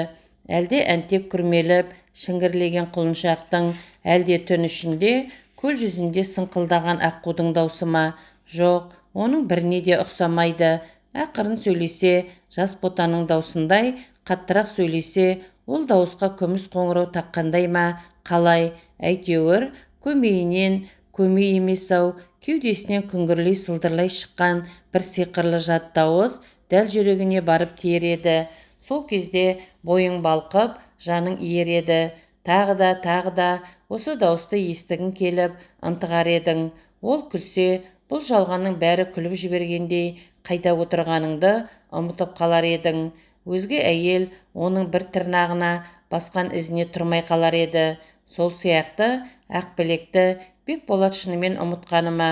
A: Әлде әнтек күрмеліп, шіңгірлеген құлыншақтың, әлде түн ішінде, көл жүзінде сыңқылдаған аққудың даусы ма? Жоқ, оның біріне де ұқсамайды. Ақырын сөйлесе, жас ботаның даусындай, қаттырақ сөйлесе, ол дауысқа күміс қоңырау таққандай ма? Қалай? Әйтеуір, көмейінен, көмей емес-ау, кеудесінен күңгірлей сылдырлай шыққан бір сиқырлы жат дауыс дәл жүрегіне барып тиер еді. Сол кезде бойың балқып, жаның иер еді. Тағы да осы дауысты естігің келіп, ынтығар едің. Ол күлсе, бұл жалғанның бәрі күліп жібергендей, қайда отырғаныңды ұмытып қалар едің. Өзге әйел оның бір тырнағына басқан ізіне тұрмай қалар еді. Сол сияқты Ақбілекті Бекболат шынымен ұмытқаны ма?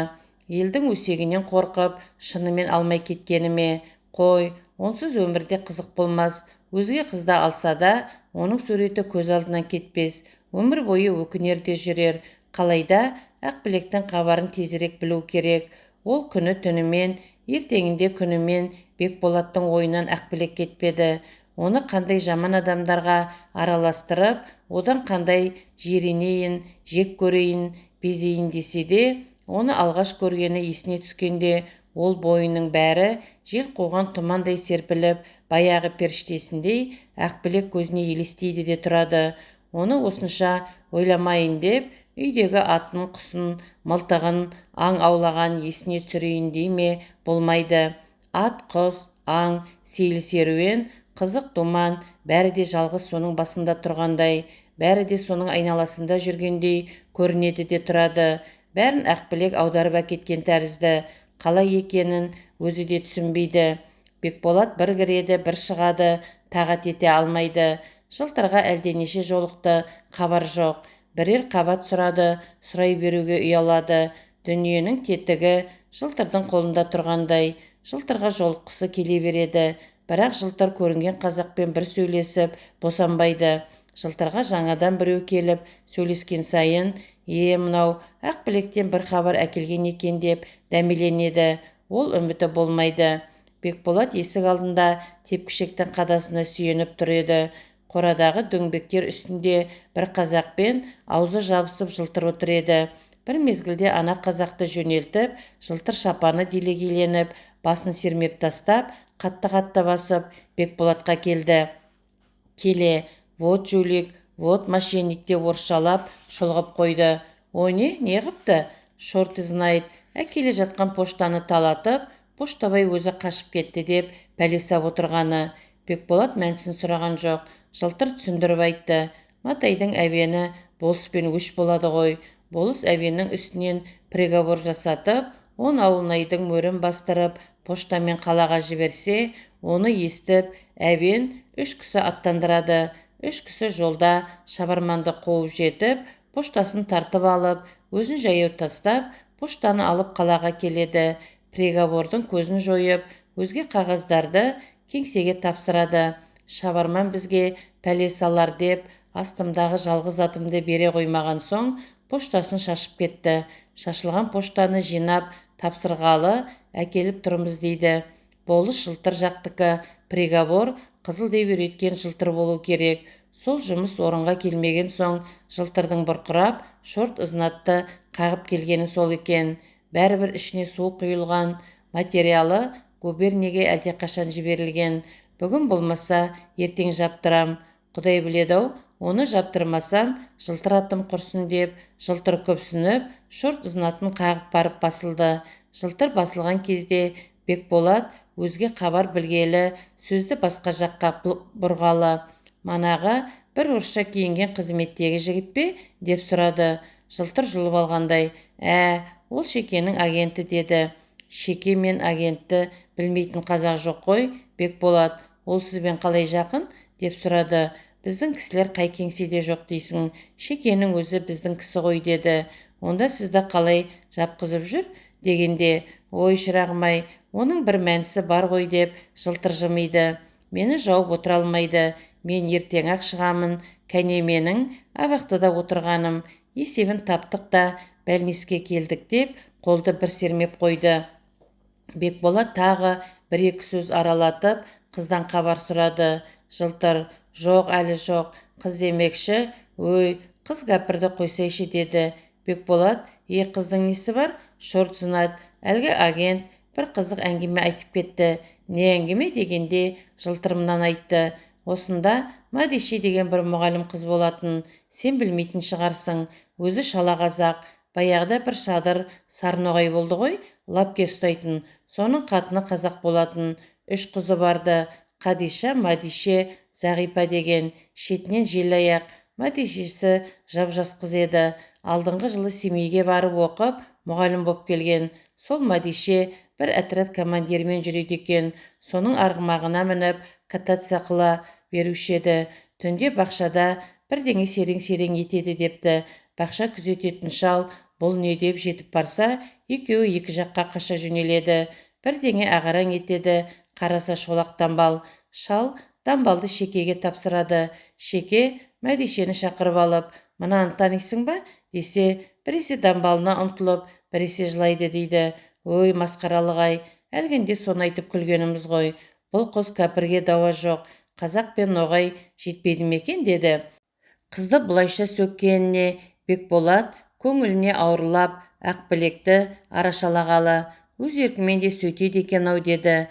A: Елдің өсегінен қорқып, шынымен алмай кеткені ме? Қой, онсыз өмірде қызық болмас. Өзге қызда алса да, оның суреті көз алдынан кетпес. Өмір бойы өкінерде жүрер. Қалайда Ақбілектің хабарын тезірек білу керек. Ол күні түнімен, ертеңінде күнімен Бекболаттың ойынан Ақбілек кетпеді. Оны қандай жаман адамдарға араластырып, одан қандай жиренейін, жек көрейін, безейін десе де, оны алғаш көргені есіне түскенде, ол бойының бәрі жел қуған тұмандай серпіліп, баяғы періштесіндей Ақбілек көзіне елестейді де тұрады. Оны осынша ойламайын деп, үйдегі атын, құсын, мылтығын, аң аулаған есіне түсірейін дей ме? Болмайды. Ат, құс, аң, сейіл серуен, қызық думан, бәрі де жалғыз соның басында тұрғандай, бәрі де соның айналасында жүргендей көрінеді де тұрады. Бәрін Ақбілек аударып әкеткен тәрізді. Қалай екенін өзі де түсінбейді. Бекболат бір кіреді, бір шығады, тағат ете алмайды. Жылтырға әлденеше жолықты, хабар жоқ. Бірер қабат сұрады, сұрай беруге ұялады. Дүниенің тетігі жылтырдың қолында тұрғандай. Жылтырға жолыққысы келе береді. Бірақ жылтыр көрінген қазақпен бір сөйлесіп босанбайды. Жылтырға жаңадан біреу келіп сөйлескен сайын, мынау Ақбілектен бір хабар әкелген екен деп дәмеленеді. Ол үміті болмайды. Бекболат есік алдында тепкішектің қадасына сүйеніп тұр еді. Қорадағы дөңбектер үстінде бір қазақпен аузы жабысып жылтыр отыр еді. Бір мезгілде ана қазақты жөнелтіп, жылтыр шапаны делегеленіп, басын сермеп тастап, қатты басып, Бекболатқа келді. Келе, вот жулик, вот мошенник деп орысшалап шұлғып қойды. Ой, не қыпты? Шорты знает. Әкеле жатқан поштаны талатып, поштабай өзі қашып кетті деп пәлесап отырғаны. Бекболат мәнсін сұраған жоқ. Жылтыр түсіндіріп айтты. Матайдың әбені болыспен өш болады ғой. Болыс әбеннің үстінен приговор жасатып, 10 ауылнайдың мөрін бастырып, поштамен қалаға жіберсе, оны естіп, әбен 3 кісі аттандырады. 3 кісі жолда шабарманды қуып жетіп, поштасын тартып алып, өзін жаяу тастап, поштаны алып қалаға келеді. Приговордың көзін жойып, өзге қағаздарды кеңсеге тапсырады. Шабарман бізге пәле салар деп, астымдағы жалғыз атымды бере қоймаған соң, поштасын шашып кетті. Шашылған поштаны жинап, тапсырғалы әкеліп тұрмыз дейді. Болыс жылтыр жақтікі, приговор қызыл деп үйреткен жылтыр болу керек. Сол жұмыс орынға келмеген соң, жылтырдың бұрқырап, шорт ызнатты қағып келгені сол екен. Бәрібір ішіне су құйылған, материалы губерниеге әлдеқашан жіберілген. Бүгін болмаса, ертең жаптырам. Құдай біледі-ау, оны жаптырмасам, жылтыр атым құрсын деп, жылтыр көпсініп, шорт ызнатын қағып барып басылды. Жылтыр басылған кезде Бекболат өзге хабар білгелі, сөзді басқа жаққа бұрғалы. Манағы бір орысша киінген қызметтегі жігіт пе деп сұрады, жылтыр жұлып алғандай. Ол Шекенің агенті деді. Шеке мен агентті білмейтін қазақ жоқ қой, Бекболат. Ол сізбен қалай жақын деп сұрады. Біздің кісілер қай кеңседе жоқ дейсің, Шекенің өзі біздің кісі ғой деді. Онда сізді қалай жапқызып жүр дегенде, ой шырағым-ай, оның бір мәнісі бар ғой деп жылтыр жымиды. Мені жауып отыра алмайды, мен ертең-ақ шығамын, кәне менің абақтыда отырғаным, есебін таптық та бәлниске келдік деп қолды бір сермеп қойды. Бекболат тағы бір-екі сөз аралатып қыздан хабар сұрады. Жылтыр, жоқ әлі жоқ, қыз демекші, өй, қыз гәпірді қойсайшы деді. Бекболат, қыздың несі бар? Шорт знат, әлгі агент бір қызық әңгіме айтып кетті. Не әңгіме дегенде жылтырымнан айтты. Осында Мадиши деген бір мұғалім қыз болатын, сен білмейтін шығарсың, өзі шала қазақ. Баяғыда бір шадыр сарноғай болды ғой, лапке ұстайтын, соның қатыны қазақ болатын. 3 қызы барды, Қадиша, Мадише, Зағипа деген. Шетінен желаяқ. Мадишесі жап-жас қыз еді. Алдыңғы жылы Семейге барып оқып, мұғалім боп келген. Сол Мадише бір отряд командирмен жүреді екен. Соның арғымағына мініп, катация қыла беруші еді. Түнде бақшада бірдеңе серең-серең етеді депті. Бақша күзететін шал бұл не деп жетіп барса, екеуі екі жаққа қаша жөнеледі. Бірдеңе ағараң етеді, қараса шолақ дамбал. Шал дамбалды Шекеге тапсырады. Шеке Мәдишені шақырып алып, мынаны танисың ба десе, біресе дамбалына ұмтылып, біресе жылайды дейді. Ой, масқаралық-ай, әлгінде соны айтып күлгеніміз ғой. Бұл қыз кәпірге дауа жоқ, қазақ пен ноғай жетпейді ме-екен деді. Қызды бұлайша сөккеніне Бекболат көңіліне ауырлап, Ақбілекті арашалағалы. Өз еркімен де сөйтеді екен-ау деді.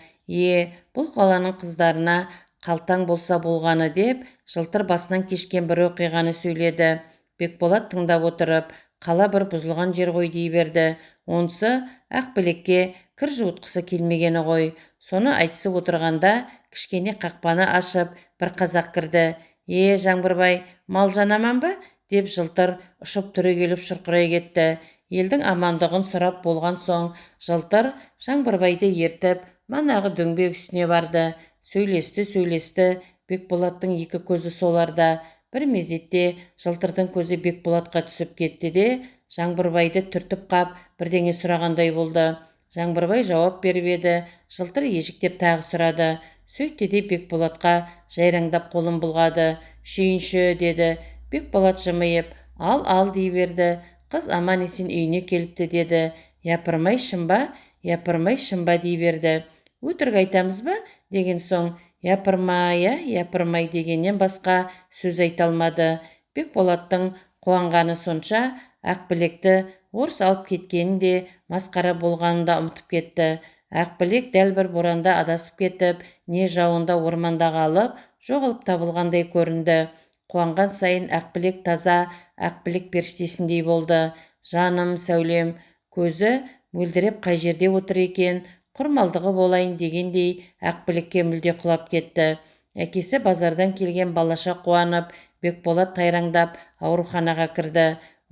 A: Бұл қаланың қыздарына қалтаң болса болғаны деп, жылтыр басынан кешкен бір оқиғаны сөйледі. Бекболат тыңдап отырып, қала бір бұзылған жер ғой дей берді. Онысы Ақбілекке кір жуытқысы келмегені ғой. Соны айтысып отырғанда кішкене қақпаны ашып бір қазақ кірді. Жаңбырбай, мал жанаман ба деп жылтыр ұшып түрегеліп шұрқырай кетті. Елдің амандығын сұрап болған соң жылтыр Жаңбырбайды ертіп манағы дөңбек үстіне барды. Сөйлесті. Бекболаттың екі көзі соларда. Бір мезетте жылтырдың көзі Бекболатқа түсіп кетті де, Жаңбырбайды түртіп қап бірдеңе сұрағандай болды. Жаңбырбай жауап беріп еді, жылтыр ежіктеп тағы сұрады. Сөйтті де Бекболатқа жайраңдап қолын бұлғады. Шүйінші деді. Бекболат жымиып, ал дей берді. Қыз аман есен үйіне келіпті деді. Япырмай шымба дей берді. Өтірік айтамыз ба деген соң, япырмай дегеннен басқа сөз айта алмады. Бекболаттың қуанғаны сонша Ақбілекті орыс алып кеткенін де масқара болғанын да ұмытып кетті. Ақбілек дәл бір боранда адасып кетіп, не жауында орманда қалып, жоғалып табылғандай көрінді. Қуанған сайын Ақбілек таза Ақбілек періштесіндей болды. Жаным, сәулем, көзі мөлдіреп қай жерде отыр екен, құрмалдығы болайын дегендей Ақбілекке мүлде құлап кетті. Әкесі базардан келген балаша қуанып, Бекболат тайраңдап ауруханаға кірді.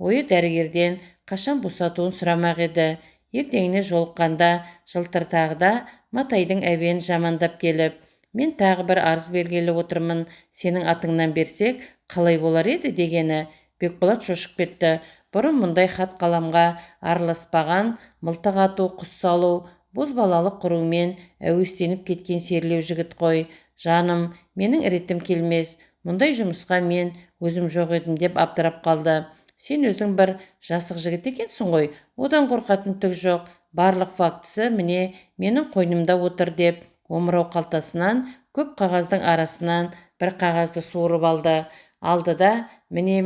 A: Ойы дәрігерден қашан босатуын сұрамақ еді. Ертеңіне жолыққанда жылтыр тағы да Матайдың әуенін жамандап келіп, мен тағы бір арыз бергелі отырмын, сенің атыңнан берсек қалай болар еді дегені. Бекболат шошып кетті. Бұрын мұндай хат қаламға араласпаған, мылтық ату, құс салу, бозбалалық құрумен әуестеніп кеткен серлеу жігіт қой. Жаным, менің ретім келмес, мұндай жұмысқа мен өзім жоқ едім деп абдырап қалды. Сен өзің бір жасық жігіт екенсің ғой, одан қорқатын түк жоқ. Барлық фактісі міне менің қойнымда отыр деп, омырау қалтасынан көп қағаздың арасынан бір қағазды суырып алды да, міне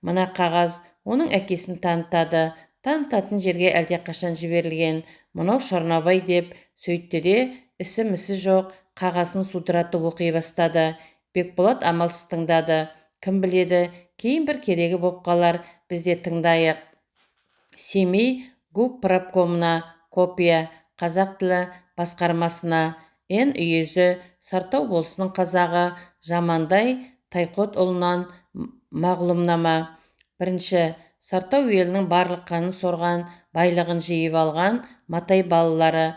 A: мына қағаз, оның әкесін танытады. Танытатын жерге әлдеқашан жіберілген. Мынау Шарнабай деп сөйтті де, ісі-місі жоқ қағасын судыратып оқи бастады. Бекболат амалсыз тыңдады. Кім біледі, кейін бір керегі боп қалар, бізде тыңдайық. Семей губ правкомына копия, қазақ тілі басқармасына. Н үйезі Сартау болысының қазағы Жамандай Тайқотұлынан мағлұмнама. Бірінші, Сартау елінің барлық қанын сорған, байлығын жиып алған Матай балалары.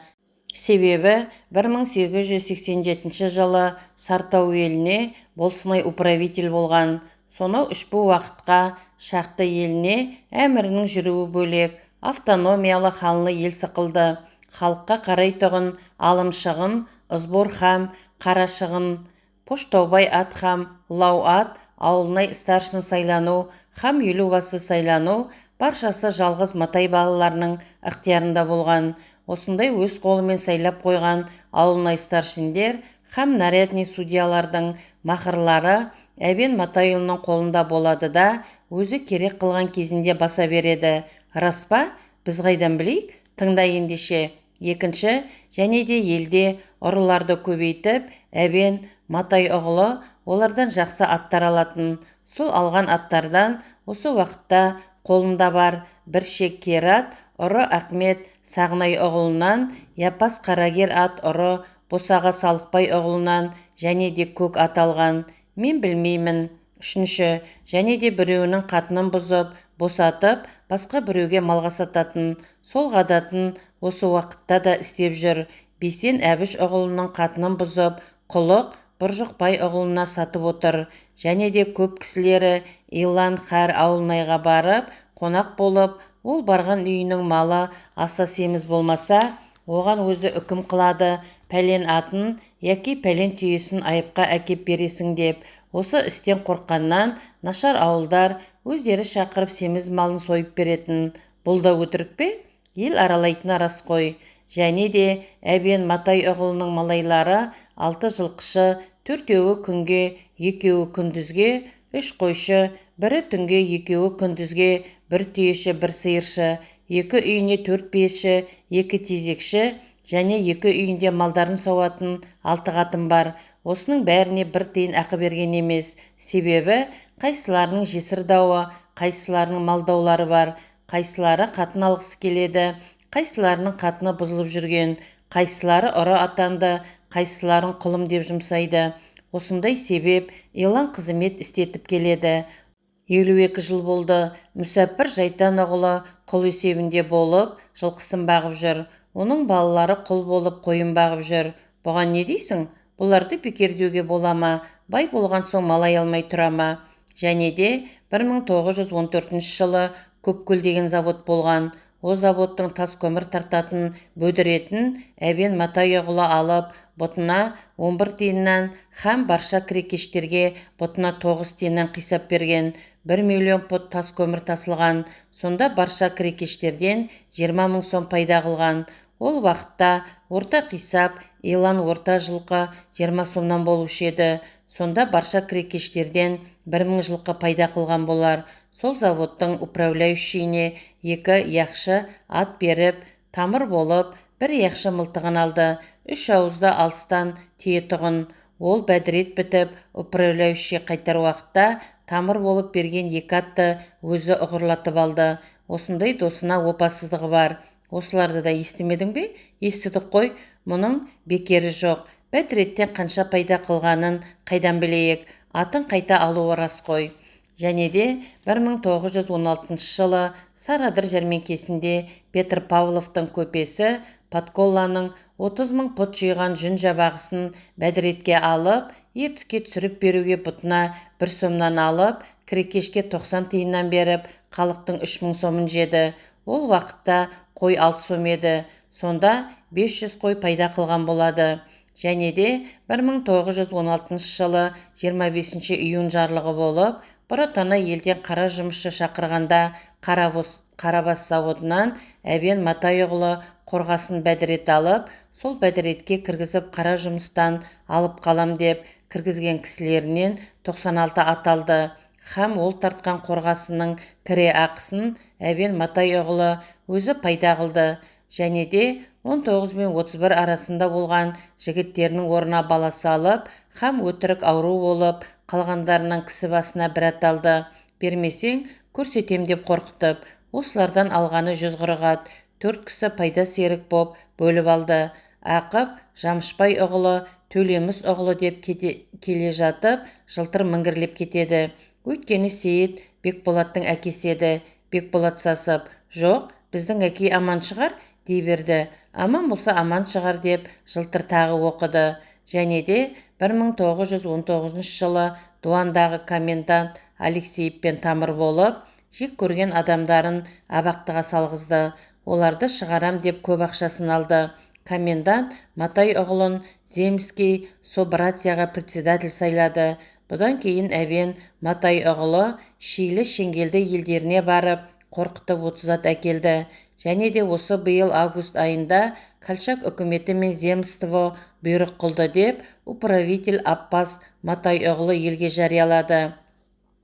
A: Себебі 1887 жылы Сартау еліне болсынай управитель болған. Сонау үшбу уақытқа шақты еліне әмірінің жүруі бөлек, автономиялы халны ел сықылды. Халыққа қарай тұғын, алым шығын, ызбор хам, қара шығын, Поштаубай ат хам, лау ат, ауылнай старшын сайлану, хам елубасы сайлану, баршасы жалғыз Матай балаларының ықтиярында болған. Осындай өз қолымен сайлап қойған ауылнай старшындер хам нарядный судьялардың мақырлары әбен Матайұлының қолында болады да, өзі керек қылған кезінде баса береді. Рас па? Біз қайдан білейік? Тыңда ендеше. Екінші, және де елде ұрыларды көбейтіп, әбен Матай ұғылы олардан жақсы аттар алатын. Сол алған аттардан осы уақытта қолында бар бір шек кер ат, ұры Ахмет Сағынай ұғылынан, Япас Қарагер ат ұры Босаға Салықбай ұғылынан және де көк ат алған. Мен білмеймін. Үшінші, және де біреуінің қатынын бұзып, босатып, басқа біреуге малға сататын. Сол ғадатын осы уақытта да істеп жүр. Бесен Әбіш ұғылының қатынын бұзып, Құлық Бұржықбай ұғылына сатып отыр. Және де көп кісілері Илан Хар ауылнайға барып, қонақ болып, ол барған үйінің малы аса семіз болмаса, оған өзі үкім қылады, пәлен атын, яки пәлен түйесін айыпқа әкеп бересің деп. Осы істен қорққаннан нашар ауылдар өздері шақырып семіз малын сойып беретін. Бұл да өтірік пе? Ел аралайтын рас қой. Және де әбен Матай ұғылының малайлары 6 жылқышы, 4-еуі күнге, 2-еуі күндізге, 3 қойшы, 1-і түнге, 2-еуі күндізге, 1 түйеші, 1 сиыршы, 2 үйіне 4 беші, 2 тезекші, және 2 үйінде малдарын сауатын 6 қатын бар. Осының бәріне 1 тиын ақы берген емес. Себебі қайсыларының жесір дауы, қайсыларының малдаулары бар, қайсылары қатын алғысы келеді, қайсыларының қатыны бұзылып жүрген, қайсылары ұры атанды, қайсыларын құлым деп жұмсайды. Осындай себеп илан қызмет істетіп келеді. 52 жыл болды. Мүсәпір Жайтан ұғылы құл есебінде болып, жылқысын бағып жүр. Оның балалары құл болып қойын бағып жүр. Бұған не дейсің? Бұларды бекер деуге бола ма? Бай болған соң малай алмай тұра ма? Және де 1914 жылы Көпкөл деген завод болған. О заводтың тас көмір тартатын, бөдіретін әбен Матай ұғылы алып, бұтына 11 тиыннан, хам барша крекештерге бұтына 9 тиыннан қисап берген. 1 миллион пұт тас көмір тасылған. Сонда барша крекештерден 20 мың сом пайда қылған. Ол уақытта орта қисап, илан орта жылқы 20 сомнан болушы еді. Сонда барша крекештерден 1000 жылқы пайда қылған болар. Сол заводтың управляющийіне 2 яқшы ат беріп, тамыр болып, 1 яқшы мылтығын алды. 3 ауызда алыстан тие тұғын. Ол бәдірет бітіп, управляющий қайтар уақытта тамыр болып берген 2 атты өзі ұғырлатып алды. Осындай досына опасыздығы бар. Осыларды да естімедің бе? Естідік қой, мұның бекері жоқ. Бәдіреттен қанша пайда қылғанын қайдан білейік? Атын қайта алуы рас қой. Және де 1916 жылы Сарадыр жәрмеңкесінде Петр Павловтың көпесі Подколланың 30 мың пұт жиған жүн жабағысын бәдіретке алып, ертіске түсіріп беруге бұтына 1 сомнан алып, крекешке 90 тиыннан беріп, халықтың 3000 сомын жеді. Ол уақытта қой 6 сом еді. Сонда 500 қой пайда қылған болады. Және де 1916 жылы 25 июн жарлығы болып, бұратана елден қара жұмысшы шақырғанда Қарабас заводынан әбен Матай ұғылы қорғасын бәдірет алып, сол бәдіретке кіргізіп қара жұмыстан алып қалам деп кіргізген кісілерінен 96 ат алды. Хам ол тартқан қорғасының кіре ақысын әбен Матай ұғылы өзі пайда қылды. Және де 19 мен 31 арасында болған жігіттерінің орнына баласы алып, хам өтірік ауру болып, қалғандарынан кісі басына 1 ат алды. Бермесең, көрсетем деп қорқытып, осылардан алғаны 140 ат, 4 кісі пайда серік боп бөліп алды. Ақып Жамышбай ұғылы, Төлеміс ұғылы деп келе жатып, жылтыр міңгірлеп кетеді. Өйткені Сейіт Бекболаттың әкесі еді. Бекболат сасып, жоқ, біздің әке аман шығар, дей берді. Аман болса аман шығар деп жылтыр тағы оқыды. Және де 1919 жылы Дуандағы комендант Алексеевпен тамыр болып, жек көрген адамдарын абақтыға салғызды. Оларды шығарам деп көп ақшасын алды. Комендант Матай ұғылын Земский собратияға председатель сайлады. Бұдан кейін әбен Матай ұғылы Шейлі Шеңгелді елдеріне барып, қорқытып 30 ат әкелді. Және де осы биыл август айында Колчак үкіметі мен земство бұйрық қылды деп управитель Аппас Матай ұғылы елге жариялады.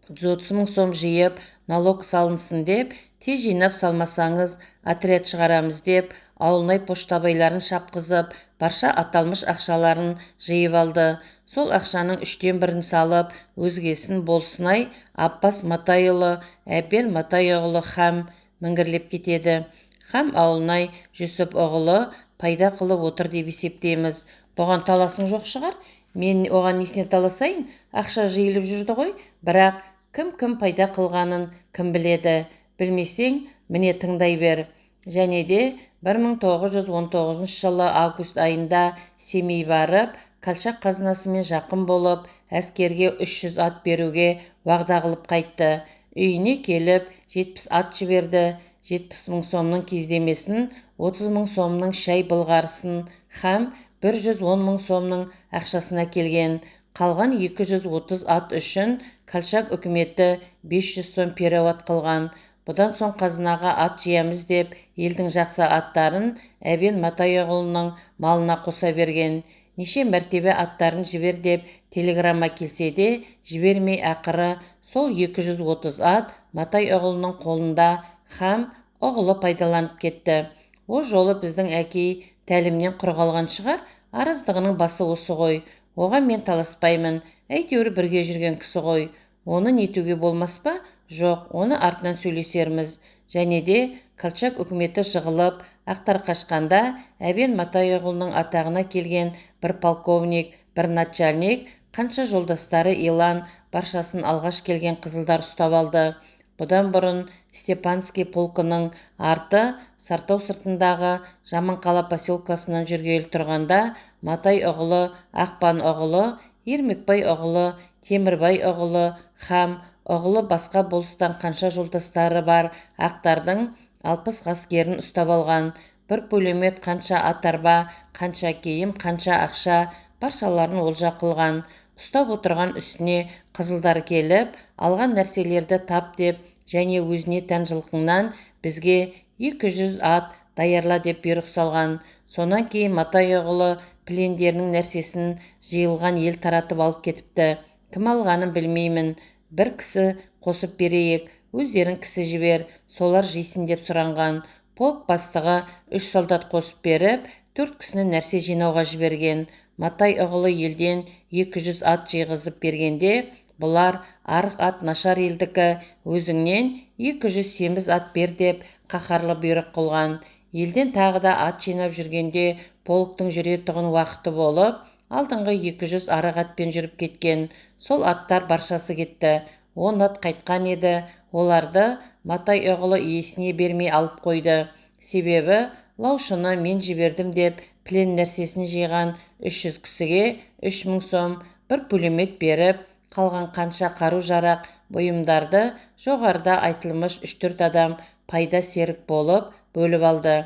A: 130 мың сом жиып, налог салынсын деп, тез жинап салмасаңыз отряд шығарамыз деп, ауылнай поштабайларын шапқызып, барша аталмыш ақшаларын жиып алды. Сол ақшаның 3/1 салып, өзгесін болсынай Аппас Матайұлы, әбен Матай ұғылы хам міңгірлеп кетеді. Хам ауылнай Жүсіп ұғылы пайда қылып отыр деп есептейміз. Бұған таласың жоқ шығар? Мен оған несіне таласайын? Ақша жиылып жүрді ғой, бірақ кім пайда қылғанын кім біледі? Білмесең, міне тыңдай бер. Және де 1919 жылы август айында Семей барып, Колчак қазынасымен жақын болып, әскерге 300 ат беруге уағда қылып қайтты. Үйіне келіп 70 ат жіберді. 70 мың сомның кездемесін, 30 мың сомның шай былғарысын, хам 110 мың сомның ақшасына келген. Қалған 230 ат үшін Колчак үкіметі 500 сом перевод қылған. Бұдан соң қазынаға ат жиямыз деп, елдің жақсы аттарын әбен Матай ұғылының малына қоса берген. Неше мәртебе аттарын жібер деп телеграмма келсе де, жібермей ақыры сол 230 ат Матай ұғылының қолында хам ұғылы пайдаланып кетті. О жолы біздің әкей тәлімнен құр қалған шығар, араздығының басы осы ғой. Оған мен таласпаймын, әйтеуір бірге жүрген кісі ғой. Оны нетуге болмас па? Жоқ, оны артынан сөйлесерміз. Және де Колчак үкіметі жығылып, ақтар қашқанда, әбен Матай ұғылының атағына келген бір полковник, бір начальник, қанша жолдастары илан, баршасын алғаш келген қызылдар ұстап алды. Бұдан бұрын Степанский полкының арты Сартау сыртындағы Жаманқала поселкасынан жүргелі тұрғанда Матай ұғылы, Ақпан ұғылы, Ермекбай ұғылы, Темірбай ұғылы, хам ұғылы басқа болыстан қанша жолдастары бар ақтардың 60 ғаскерін ұстап алған. Бір пулемет, қанша атарба, қанша киім, қанша ақша, баршаларын олжа қылған. Ұстап отырған үстіне қызылдар келіп, алған нәрселерді тап деп, және өзіне тән жылқыңнан бізге 200 ат даярла деп бұйрық салған. Сонан кейін Матай ұғылы пілендерінің нәрсесін жиылған ел таратып алып кетіпті. Кім алғанын білмеймін. Бір кісі қосып берейік, өздерін кісі жібер, солар жейсін деп сұранған. Полк бастығы 3 солдат қосып беріп, 4 кісіні нәрсе жинауға жіберген. Матай ұғылы елден 200 ат жиғызып бергенде, бұлар арық ат нашар елдікі, өзіңнен 200 семіз ат бер деп қаһарлы бұйрық қылған. Елден тағы да ат жинап жүргенде полктың жүретұғын уақыты болып, алдыңғы 200 арық атпен жүріп кеткен. Сол аттар баршасы кетті. 10 ат қайтқан еді. Оларды Матай ұғылы иесіне бермей алып қойды. Себебі лаушыны мен жібердім деп пілен нәрсесін жиған 300 кісіге 3000 сом, бір пулемет беріп, қалған қанша қару-жарақ бұйымдарды жоғарыда айтылмыш 3-4 адам пайда серік болып бөліп алды.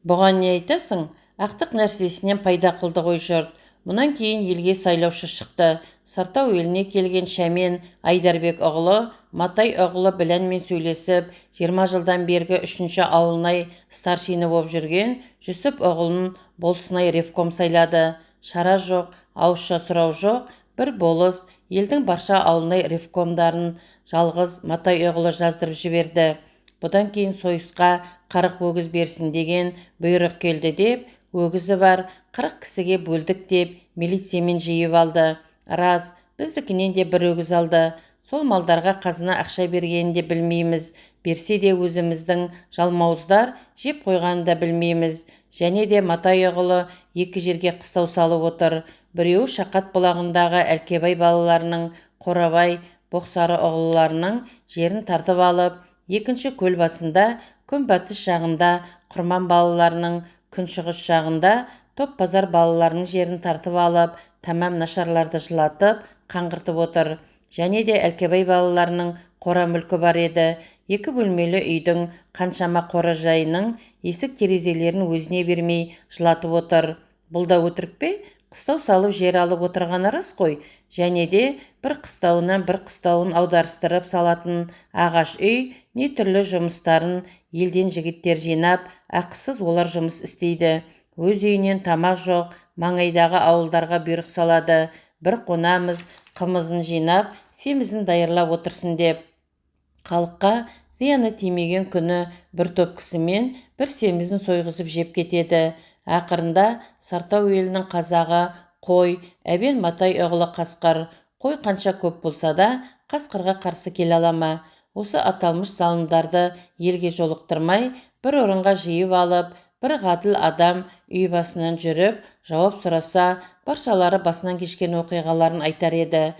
A: Бұған не айтасың? Ақтық нәрсесінен пайда қылды ғой жұрт. Мұнан кейін елге сайлаушы шықты. Сартау еліне келген Шәмен Айдарбек ұғылы, Матай ұғылы біләнмен сөйлесіп, 20 жылдан бергі 3-ші ауылнай старшины болып жүрген Жүсіп ұғылын болсынай ревком сайлады. Шара жоқ, ауызша сұрау жоқ, бір болыс елдің барша ауылнай ревкомдарын жалғыз Матай ұғылы жаздырып жіберді. Бұдан кейін сойысқа 40 өгіз берсін деген бұйрық келді деп, өгізі бар 40 кісіге бөлдік деп милициямен жиып алды. Рас, біздікінен де бір өгіз алды. Сол малдарға қазына ақша бергенін де білмейміз. Берсе де өзіміздің жалмауыздар жеп қойғанын да білмейміз. Және де Матай ұғылы екі жерге қыстау салып отыр. Біреуі Шақат бұлағындағы Әлкебай балаларының, Қорабай, Боқсары ұғыларының жерін тартып алып, екінші көл басында, күнбатыс жағында Құрман балаларының, күншығыс жағында Топбазар балаларының жерін тартып алып, тамам нашарларды жылатып, қаңғыртып отыр. Және де Әлкебай балаларының қора мүлкі бар еді. 2 бөлмелі үйдің қаншама қоражайының есік-терезелерін өзіне бермей жылатып отыр. Бұл да өтірік пе? Қыстау салып жер алып отырғаны рас қой. Және де бір қыстауынан бір қыстауын аударыстырып салатын ағаш үй не түрлі жұмыстарын елден жігіттер жинап, ақысыз олар жұмыс істейді. Өз үйінен тамақ жоқ, маңайдағы ауылдарға бұйрық салады. Бір қонамыз, қымызын жинап, семізін дайырлап отырсын деп. Халыққа зияны тимеген күні бір топ кісімен бір семізін сойғызып жеп кетеді. Ақырында Сартау елінің қазағы қой, әбен Матай ұғылы қасқыр. Қой қанша көп болса да, қасқырға қарсы келе ала ма? Осы аталмыш залымдарды елге жолықтырмай, бір орынға жиып алып, бір ғаділ адам үй басынан жүріп, жауап сұраса, баршалары басынан кешкен оқиғаларын айтар еді.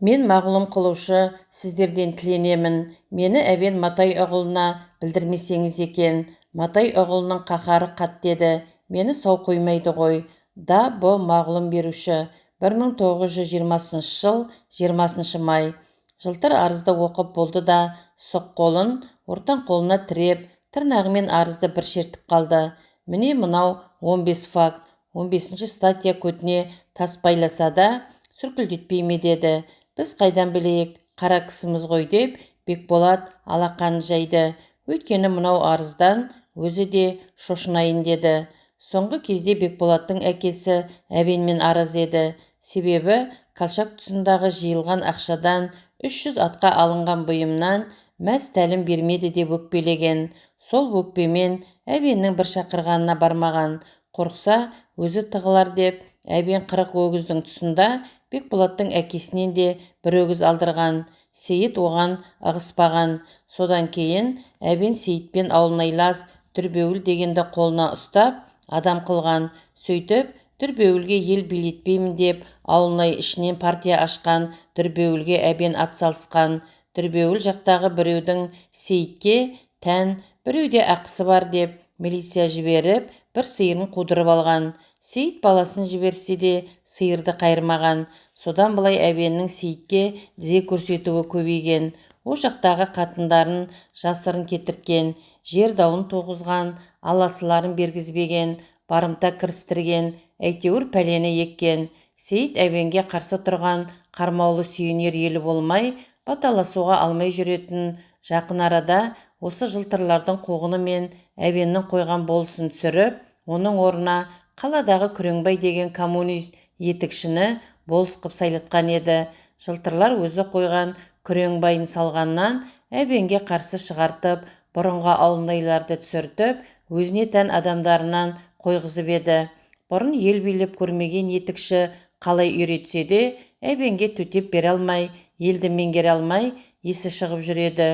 A: Мен мағлұм қылушы сіздерден тіленемін. Мені әбен Матай ұғылына білдірмесеңіз екен. Матай ұғылының қаһары қат деді. Мені сау қоймайды ғой. Да бұ мағлұм беруші. 1920 жыл 20 май. Жылтыр арызды оқып болды да, сұқ қолын ортан қолына тіреп, тырнағымен арызды бір шертіп қалды. Міне мынау 15 факт, 15-ші статья көтіне тас байласа да, сүркілдетпей ме деді. Біз қайдан білейік, қара кісіміз ғой деп, Бекболат алақанын жайды. Өйткені мынау арыздан өзі де шошынайын деді. Соңғы кезде Бекболаттың әкесі әбенмен арыз еді. Себебі Колчак тұсындағы жиылған ақшадан 300 атқа алынған бұйымнан мәз тәлім бермеді деп өкпелеген. Сол өкпемен әбеннің бір шақырғанына бармаған. Қорықса өзі тығылар деп, әбен 40 өгіздің тұсында Бекболаттың әкесінен де бір өгіз алдырған. Сейіт оған ығыспаған. Содан кейін әбен Сейітпен ауылнайлас Дүрбеуіл дегенді қолына ұстап, адам қылған. Сөйтіп, Дүрбеуілге ел билетпеймін деп, ауылнай ішінен партия ашқан. Дүрбеуілге әбен атсалысқан. Дүрбеуіл жақтағы біреудің Сейітке тән, біреуде ақысы бар деп, милиция жіберіп, бір сиырын қудырып алған. Сейіт баласын жіберсе де сиырды қайырмаған. Содан былай әбеннің Сейітке тізе көрсетуі көбейген. О жақтағы қатындарын жасырын кетірткен, жер дауын туғызған, аласыларын бергізбеген, барымта кірістірген, әйтеуір пәлені еккен. Сейіт әбенге қарсы тұрған қармаулы сүйенер елі болмай, баталасуға алмай жүретін. Жақын арада осы жылтырлардың қуғыны мен әбеннің қойған болысын түсіріп, оның орнына қаладағы Күреңбай деген коммунист етікшіні болыс қып сайлатқан еді. Жылтырлар өзі қойған Күреңбайын салғаннан әбенге қарсы шығартып, бұрынға ауылнайларды түсіртіп, өзіне тән адамдарынан қойғызып еді. Бұрын ел билеп көрмеген етікші қалай үйретсе де, әбенге төтеп бере алмай, елді меңгере алмай, есі шығып жүреді.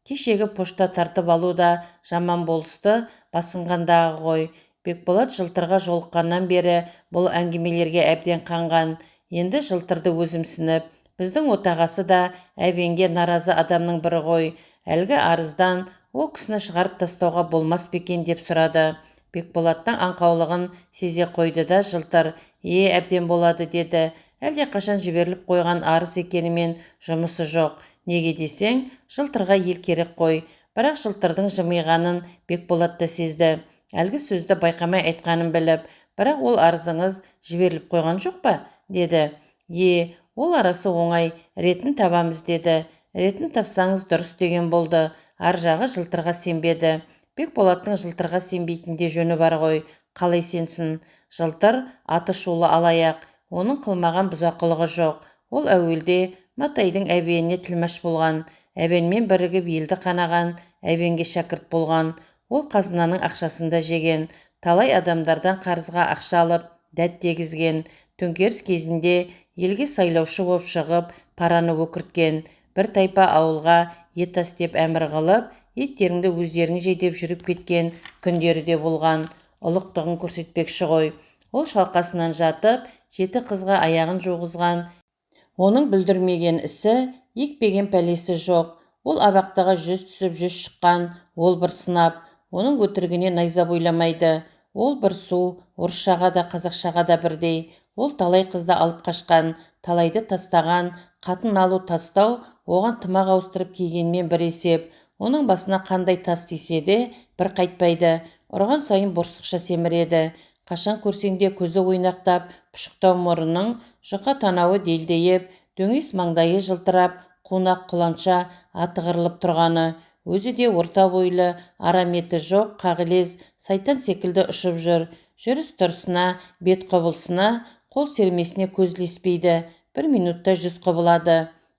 A: Кешегі пошта тартып алу да жаман болысты басынғандағы ғой. Бекболат жылтырға жолыққаннан бері бұл әңгімелерге әбден қанған. Енді жылтырды өзімсініп, біздің отағасы да әбенге наразы адамның бірі ғой. Әлгі арыздан о кісіні шығарып тастауға болмас бекен деп сұрады. Бекболаттың аңқаулығын сезе қойды да жылтыр, әбден болады деді. Әлде қашан жіберіліп қойған арыз екенімен жұмысы жоқ. Неге десең, жылтырға ел керек қой. Бірақ жылтырдың жымиғанын Бекболат та сезді. Әлгі сөзді байқамай айтқанын біліп, бірақ ол арызыңыз жіберіліп қойған жоқ па? Деді. Ол арасы оңай, ретін табамыз деді. Ретін тапсаңыз дұрыс деген болды. Ар жағы жылтырға сенбеді. Бекболаттың жылтырға сенбейтінде жөні бар ғой. Қалай сенсін? Жылтыр аты шулы алаяқ. Оның қылмаған бұзақылығы жоқ. Ол әуелде Матайдың әбеніне тілмаш болған. Әбенмен бірігіп елді қанаған, әбенге шәкірт болған. Ол қазынаның ақшасында жеген. Талай адамдардан қарызға ақша алып, дәт дегізген. Төңкеріс кезінде елге сайлаушы боп шығып, параны өкірткен. Бір тайпа ауылға ет ас деп әмір қылып, еттеріңді өздерің жей деп жүріп кеткен күндері де болған. Ұлықтығын көрсетпекші ғой. Ол шалқасынан жатып, 7 қызға аяғын жуғызған. Оның бүлдірмеген ісі, екпеген пәлесі жоқ. Ол абақтыға 100 түсіп 100 шыққан, ол бір сынап. Оның өтірігіне найза бойламайды. Ол бір су, орысшаға да қазақшаға да бірдей. Ол талай қызды алып қашқан, талайды тастаған, қатын алу тастау, оған тымақ ауыстырып кигенмен бір есеп. Оның басына қандай тас тисе де бір қайтпайды. Ұрған сайын борсықша семіреді. Қашан көрсеңде көзі ойнақтап, пұшықтау мұрынның, жұқа танауы делдейіп, дөңес маңдайы жылтырап, қунақ құланша атығырылып тұрғаны. Өзі де орта бойлы, араметі жоқ, қағылез, сайтан секілді ұшып жүр. Жүріс-тұрысына, бет құбылысына, қол сермесіне көз ілеспейді. 1 минутта 100 құбылады.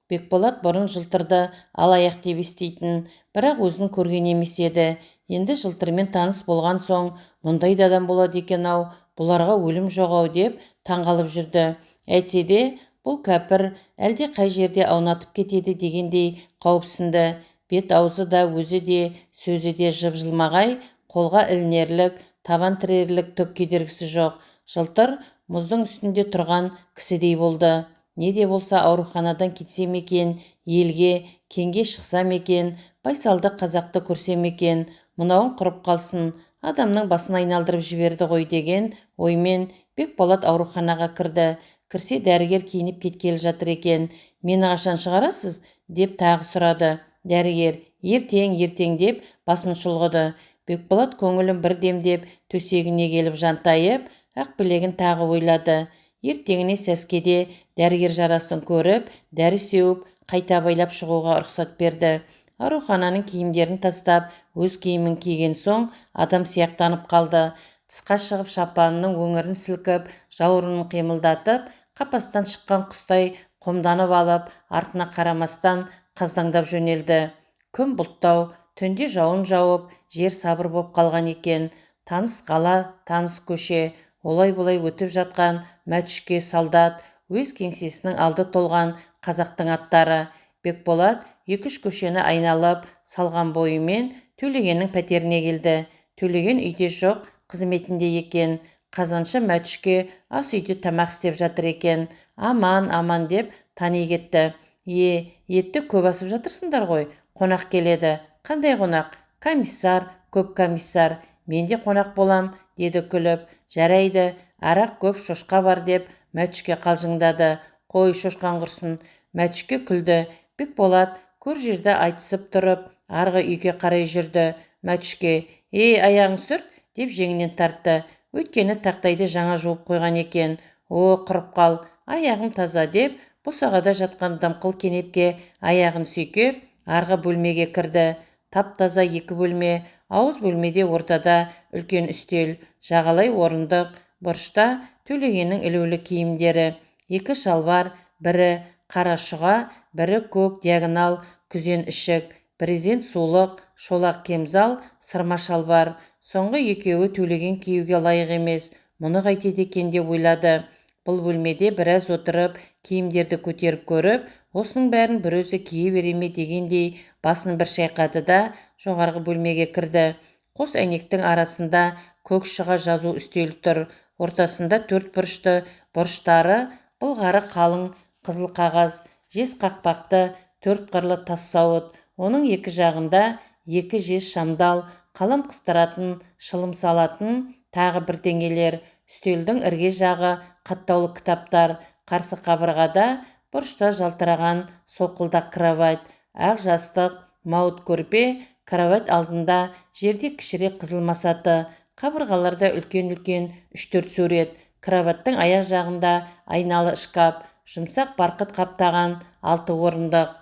A: Бекболат бұрын жылтырды алаяқ деп естейтін, бірақ өзін көрген емес еді. Енді жылтырмен таныс болған соң, мұндай да адам болады екен-ау, бұларға өлім жоқ-ау деп таңғалып жүрді. Әйтсе де, бұл кәпір әлде қай жерде аунатып кетеді дегендей қауіпсінді. Бет-аузы да, өзі де, сөзі де жып-жылмағай, қолға ілінерлік, табан тірерлік түк кедергісі жоқ. Жылтыр мұздың үстінде тұрған кісідей болды. Не де болса ауруханадан кетсем екен, елге, кеңге шықсам екен, байсалды қазақты көрсем екен, мынауың құрып қалсын, адамның басын айналдырып жіберді ғой деген оймен Бекболат ауруханаға кірді. Кірсе дәрігер киініп кеткелі жатыр екен. Мені қашан шығарасыз? Деп тағы сұрады. Дәрігер, ертең деп басын шұлғыды. Бекболат көңілін бір демдеп төсегіне келіп жантайып, ақ білегін тағы ойлады. Ертеңіне сәскеде дәрігер жарасын көріп, дәрі сеуіп, қайта байлап шығуға рұқсат берді. Аурухананың киімдерін тастап, өз киімін киген соң адам сияқтанып қалды. Тысқа шығып шапанының өңірін сілкіп, жауырынын қимылдатып, қапастан шыққан құстай қомданып алып, артына қарамастан қаздаңдап жөнелді. Күн бұлттау, түнде жауын жауып, жер сабыр боп қалған екен. Таныс қала, таныс көше, олай-бұлай өтіп жатқан мәтүшке, солдат, өз кеңсесінің алды толған қазақтың аттары. Бекболат 2-3 көшені айналып салған бойымен Төлегеннің пәтеріне келді. Төлеген үйде жоқ, қызметінде екен. Қазаншы мәтүшке ас үйде тамақ істеп жатыр екен. Аман деп тани кетті. Етті көп асып жатырсыңдар ғой, қонақ келеді. Қандай қонақ? Комиссар, көп комиссар. Мен де қонақ болам, деді күліп. Жарайды, арақ көп, шошқа бар деп мәтүшке қалжыңдады. Қой, шошқан құрсын. Мәтүшке күлді. Бекболат көр жерді айтысып тұрып, арғы үйге қарай жүрді. Мәтүшке, аяғың сүрт, деп жеңінен тартты. Өйткені тақтайды жаңа жуып қойған екен. Құрып қал, аяғым таза деп, босағада жатқан дымқыл кенепке аяғын сүйкеп, арғы бөлмеге кірді. Тап-таза 2 бөлме, ауыз бөлмеде ортада үлкен үстел, жағалай орындық, бұрышта Төлегеннің ілулі киімдері. 2 шалбар, бірі қара шұға, бірі көк диагонал күзен ішік, брезент сулық, шолақ кемзал, сырма шалбар. Соңғы екеуі Төлеген киюге лайық емес. Мұны қайтеді екен деп ойлады. Бұл бөлмеде біраз отырып, киімдерді көтеріп көріп, осының бәрін бір өзі кие бере ме дегендей басын бір шайқады да жоғарғы бөлмеге кірді. Қос әйнектің арасында көк шұға жазу үстелі тұр. Ортасында 4 бұрышты, бұрыштары былғары қалың қызыл қағаз, жез қақпақты 4 қырлы тас сауыт. Оның 2 жағында 2 жез шамдал, қалам қыстыратын, шылым салатын тағы бірдеңелер. Үстелдің ірге жағы қаттаулы кітаптар. Қарсы қабырғада бұрышта жалтыраған соқылдақ кровать, ақ жастық, мауыт көрпе, кровать алдында жерде кішірек қызыл масаты. Қабырғаларда үлкен-үлкен 3-4 сурет. Кроваттың аяқ жағында айналы шкаф, жұмсақ барқыт қаптаған 6 орындық.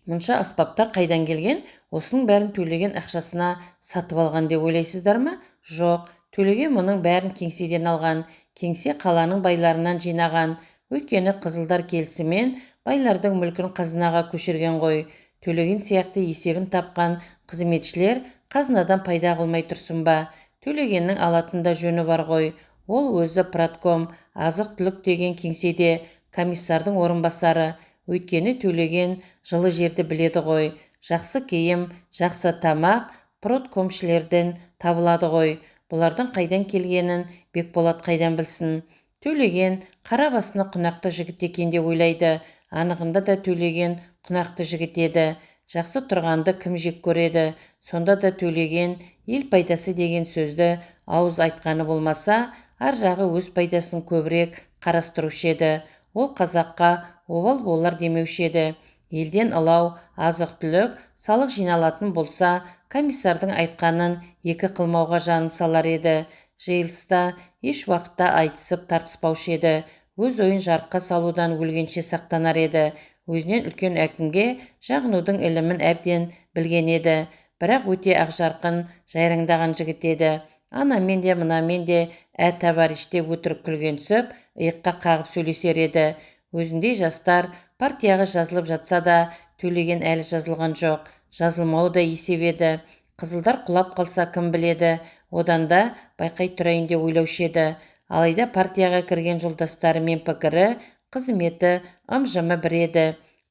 A: Мұнша аспаптар қайдан келген? Осының бәрін Төлеген ақшасына сатып алған деп ойлайсыздар ма? Жоқ, Төлеген мұның бәрін кеңседен алған. Кеңсе қаланың байларынан жинаған. Өйткені қызылдар келісімен байлардың мүлкін қазынаға көшірген ғой. Төлеген сияқты есебін тапқан қызметшілер қазынадан пайда қылмай тұрсын ба? Төлегеннің алатында жөні бар ғой. Ол өзі пратком, азық-түлік деген кеңседе комиссардың орынбасары. Өйткені Төлеген жылы жерді біледі ғой. Жақсы киім, жақсы тамақ проткомшілерден табылады ғой. бұлардың қайдан келгенін Бекболат қайдан білсін. Төлеген қара басына құнақты жігіт екен деп ойлайды. Анығында да Төлеген құнақты жігіт еді. Жақсы тұрғанды кім жек көреді? Сонда да Төлеген ел пайдасы деген сөзді ауыз айтқаны болмаса, ар жағы өз пайдасын көбірек қарастырушы еді. Ол қазаққа обал болар демеуші еді. Елден ылау, азық-түлік, салық жиналатын болса, комиссардың айтқанын екі қылмауға жанын салар еді. Жиылыста еш уақытта айтысып тартыспаушы еді. Өз ойын жарыққа салудан өлгенше сақтанар еді. Өзінен үлкен әкімге жағынудың ілімін әбден білген еді. Бірақ өте ақжарқын, жайраңдаған жігіт еді. Анамен де мынамен де товариште өтірік күлгенсіп, иыққа қағып сөйлесер еді. Өзіндей жастар партияға жазылып жатса да, Төлеген әлі жазылған жоқ. Жазылмауы да есеп еді. Қызылдар құлап қалса кім біледі, одан да байқай тұрайын деп ойлаушы еді. Алайда партияға кірген жолдастарымен пікірі, қызметі ым-жымы бір еді.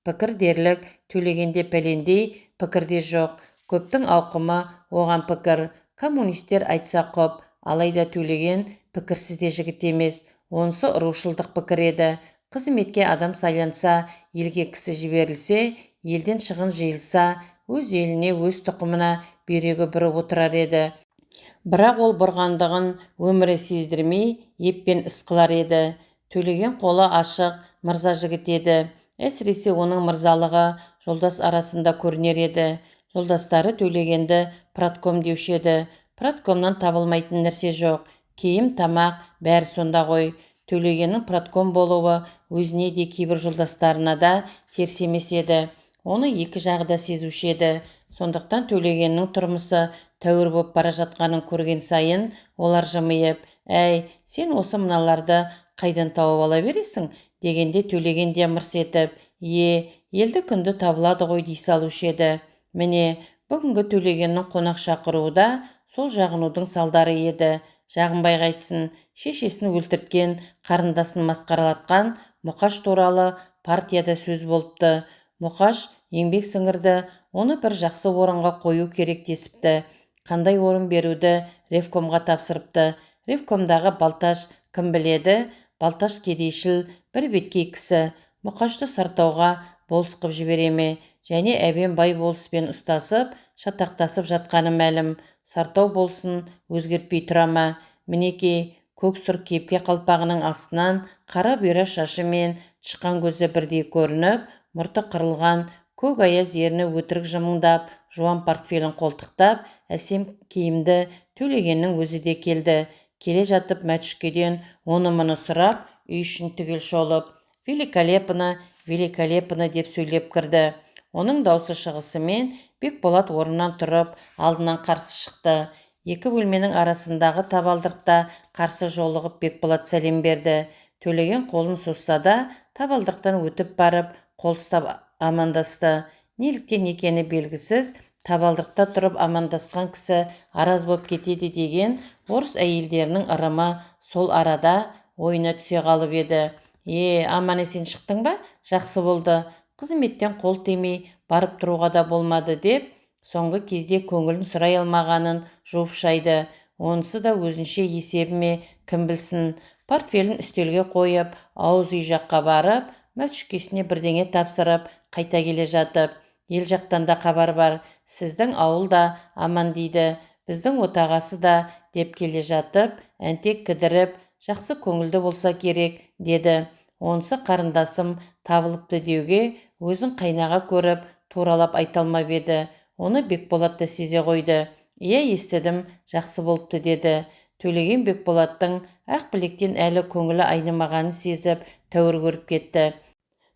A: Пікір дерлік Төлегенде пәлендей пікірде жоқ. Көптің ауқымы оған пікір. Коммунистер айтса құп, алайда Төлеген пікірсіз де жігіт емес. Онысы ұрушылдық пікір еді. Қызметке адам сайланса, елге кісі жіберілсе, елден шығын жиылса, өз еліне, өз тұқымына бүйрегі бүріп отырар еді. Бірақ ол бұрғандығын өмірі сездірмей, еппен іс қылар еді. Төлеген қолы ашық, мырза жігіт еді. Әсіресе оның мырзалығы жолдас арасында көрінер еді. Жолдастары Төлегенді пратком деуші еді. Праткомнан табылмайтын нәрсе жоқ. Киім, тамақ, бәрі сонда ғой. Төлегеннің пратком болуы өзіне де кейбір жолдастарына да теріс емес еді. Оны екі жағы да сезуші еді. Сондықтан Төлегеннің тұрмысы тәуір боп бара жатқанын көрген сайын олар жымиып, «Әй, сен осы мыналарды қайдан тауып ала бересің?» дегенде Төлеген де мырс етіп, елді күнді табылады ғой дей салушы еді. Міне, бүгінгі Төлегеннің қонақ шақыруы да сол жағынудың салдары еді. Жағынбай қайтсын, шешесін өлтірткен, қарындасын масқаралатқан Мұқаш туралы партияда сөз болыпты. Мұқаш еңбек сіңірді, оны бір жақсы орынға қою керек десіпті. Қандай орын беруді ревкомға тапсырыпты. Ревкомдағы Балташ кім біледі? Балташ кедейшіл, бір беткей кісі. Мұқашты Сартауға болыс қып жібере ме? Және әбен бай болыспен ұстасып, шатақтасып жатқаны мәлім. Сартау болсын өзгертпей тұра ма? Мінеки, көк сұр кепке қалпағының астынан қара бұйра шашы мен тышқан көзі бірдей көрініп, мұрты қырылған, көк аяз ерні өтірік жымыңдап, жуан портфелін қолтықтап, әсем киімді Төлегеннің өзі де келді. Келе жатып Мәтішкеден оны-мұны сұрап, үй ішін түгел шолып, «Великолепно, великолепно» деп сөйлеп кірді. Оның даусы шығысымен Бекболат орнынан тұрып, алдынан қарсы шықты. Екі бөлменің арасындағы табалдырықта қарсы жолығып Бекболат сәлем берді. Төлеген қолын созса да, табалдырықтан өтіп барып, қол ұстап амандасты. Неліктен екені белгісіз, табалдырықта тұрып амандасқан кісі араз боп кетеді деген орыс әйелдерінің ырымы сол арада ойына түсе қалып еді. Аман есен шықтың ба? Жақсы болды. Қызметтен қол тимей барып тұруға да болмады деп, соңғы кезде көңілін сұрай алмағанын жуып шайды. Онысы да өзінше есебіме кім білсін. Портфелін үстелге қойып, ауыз үй жаққа барып, Мәтішкесіне бірдеңе тапсырып, қайта келе жатып, ел жақтан да хабар бар, сіздің ауыл да аман дейді, біздің отағасы да деп келе жатып, әнтек кідіріп, жақсы көңілді болса керек, деді. Онысы қарындасым табылыпты деуге өзін қайнаға көріп туралап айта алмап еді. Оны Бекболат та сезе қойды. Естідім, жақсы болыпты деді. Төлеген Бекболаттың ақ білектен әлі көңілі айнымағанын сезіп тәуір көріп кетті.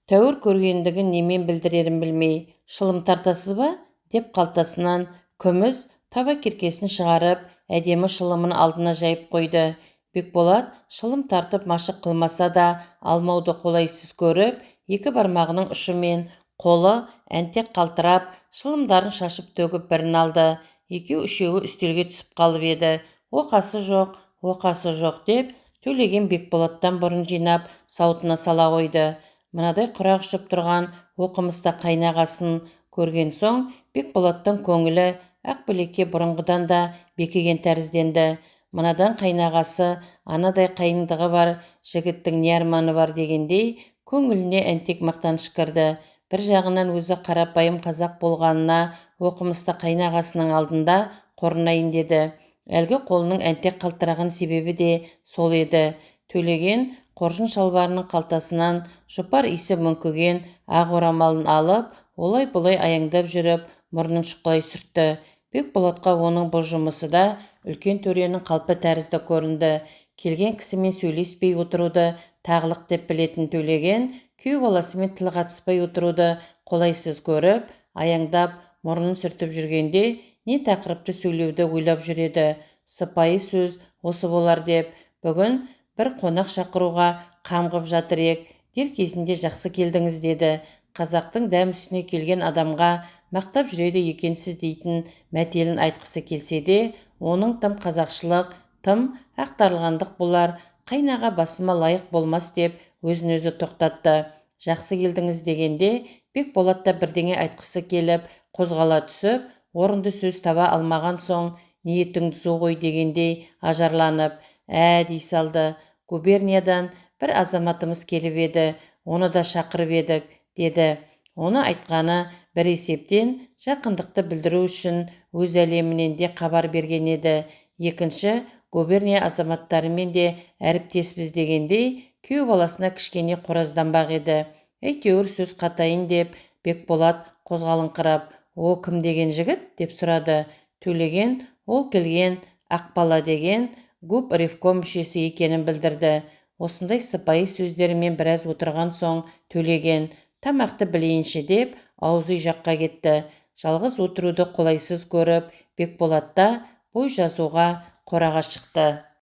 A: Тәуір көргендігін немен білдірерін білмей, «Шылым тартасыз ба?» деп қалтасынан күміс таба керкесін шығарып, әдемі шылымын алдына жайып қойды. Бекболат шылым тартып машық қылмаса да, алмауды қолайсыз көріп, екі бармағының ұшымен қолы әнтек қалтырап, шылымдарын шашып төгіп бірін алды. Екеу-үшеуі үстелге түсіп қалып еді. Оқасы жоқ деп, Төлеген Бекболаттан бұрын жинап, сауытына сала қойды. Мынадай құрақ ұшып тұрған оқымыста қайнағасын көрген соң, Бекболаттың көңілі ақ білекке бұрынғыдан да бекіген тәрізденді. Мынадан қайнағасы, анадай қайындығы бар, жігіттің не арманы бар дегендей, көңіліне әнтек мақтаныш кірді. Бір жағынан өзі қарапайым қазақ болғанына, оқымысты қайнағасының алдында қорынайын деді. Әлгі қолының әнтек қалтыраған себебі де сол еді. Төлеген қоржын шалбарының қалтасынан жұпар иісі мүңкіген ақ орамалын алып, олай-бұлай аяңдап жүріп, мұрнын шұқылай сүртті. Бекболатқа оның бұл жұмысы да үлкен төренің қалпы тәрізді көрінді. Келген кісімен сөйлеспей отыруды тағылық деп білетін Төлеген, күйеу баласымен тіл қатыспай отыруды қолайсыз көріп, аяңдап мұрнын сүртіп жүргенде не тақырыпты сөйлеуді ойлап жүреді. Сыпайы сөз осы болар деп, бүгін бір қонақ шақыруға қамғып жатыр ек, дер кезінде жақсы келдіңіз деді. Қазақтың дәм үстіне келген адамға мақтап жүреді екенсіз дейтін мәтелін айтқысы келсе де, оның тым қазақшылық, тым ақтарылғандық болар, қайнаға басыма лайық болмас деп өзін-өзі тоқтатты. Жақсы келдіңіз дегенде, Бекболат та бірдеңе айтқысы келіп, қозғала түсіп, орынды сөз таба алмаған соң, ниетің түзу ғой дегендей ажарланып, дей салды. Губерниядан бір азаматымыз келіп еді, оны да шақырып едік, деді. Оны айтқаны бір есептен жақындықты білдіру үшін өз әлемінен де хабар берген еді. Екінші, губерния азаматтарымен де әріптеспіз дегендей, күйеу баласына кішкене қоразданбақ еді. Әйтеуір сөз қатайын деп, Бекболат қозғалыңқырап, «О, кім деген жігіт?» деп сұрады. Төлеген ол келген Ақбала деген губ ревком мүшесі екенін білдірді. Осындай сыпайы сөздерімен біраз отырған соң, Төлеген тамақты білейінші деп ауыз үй жаққа кетті. Жалғыз отыруды қолайсыз көріп, Бекболатта бой жазуға қораға шықты.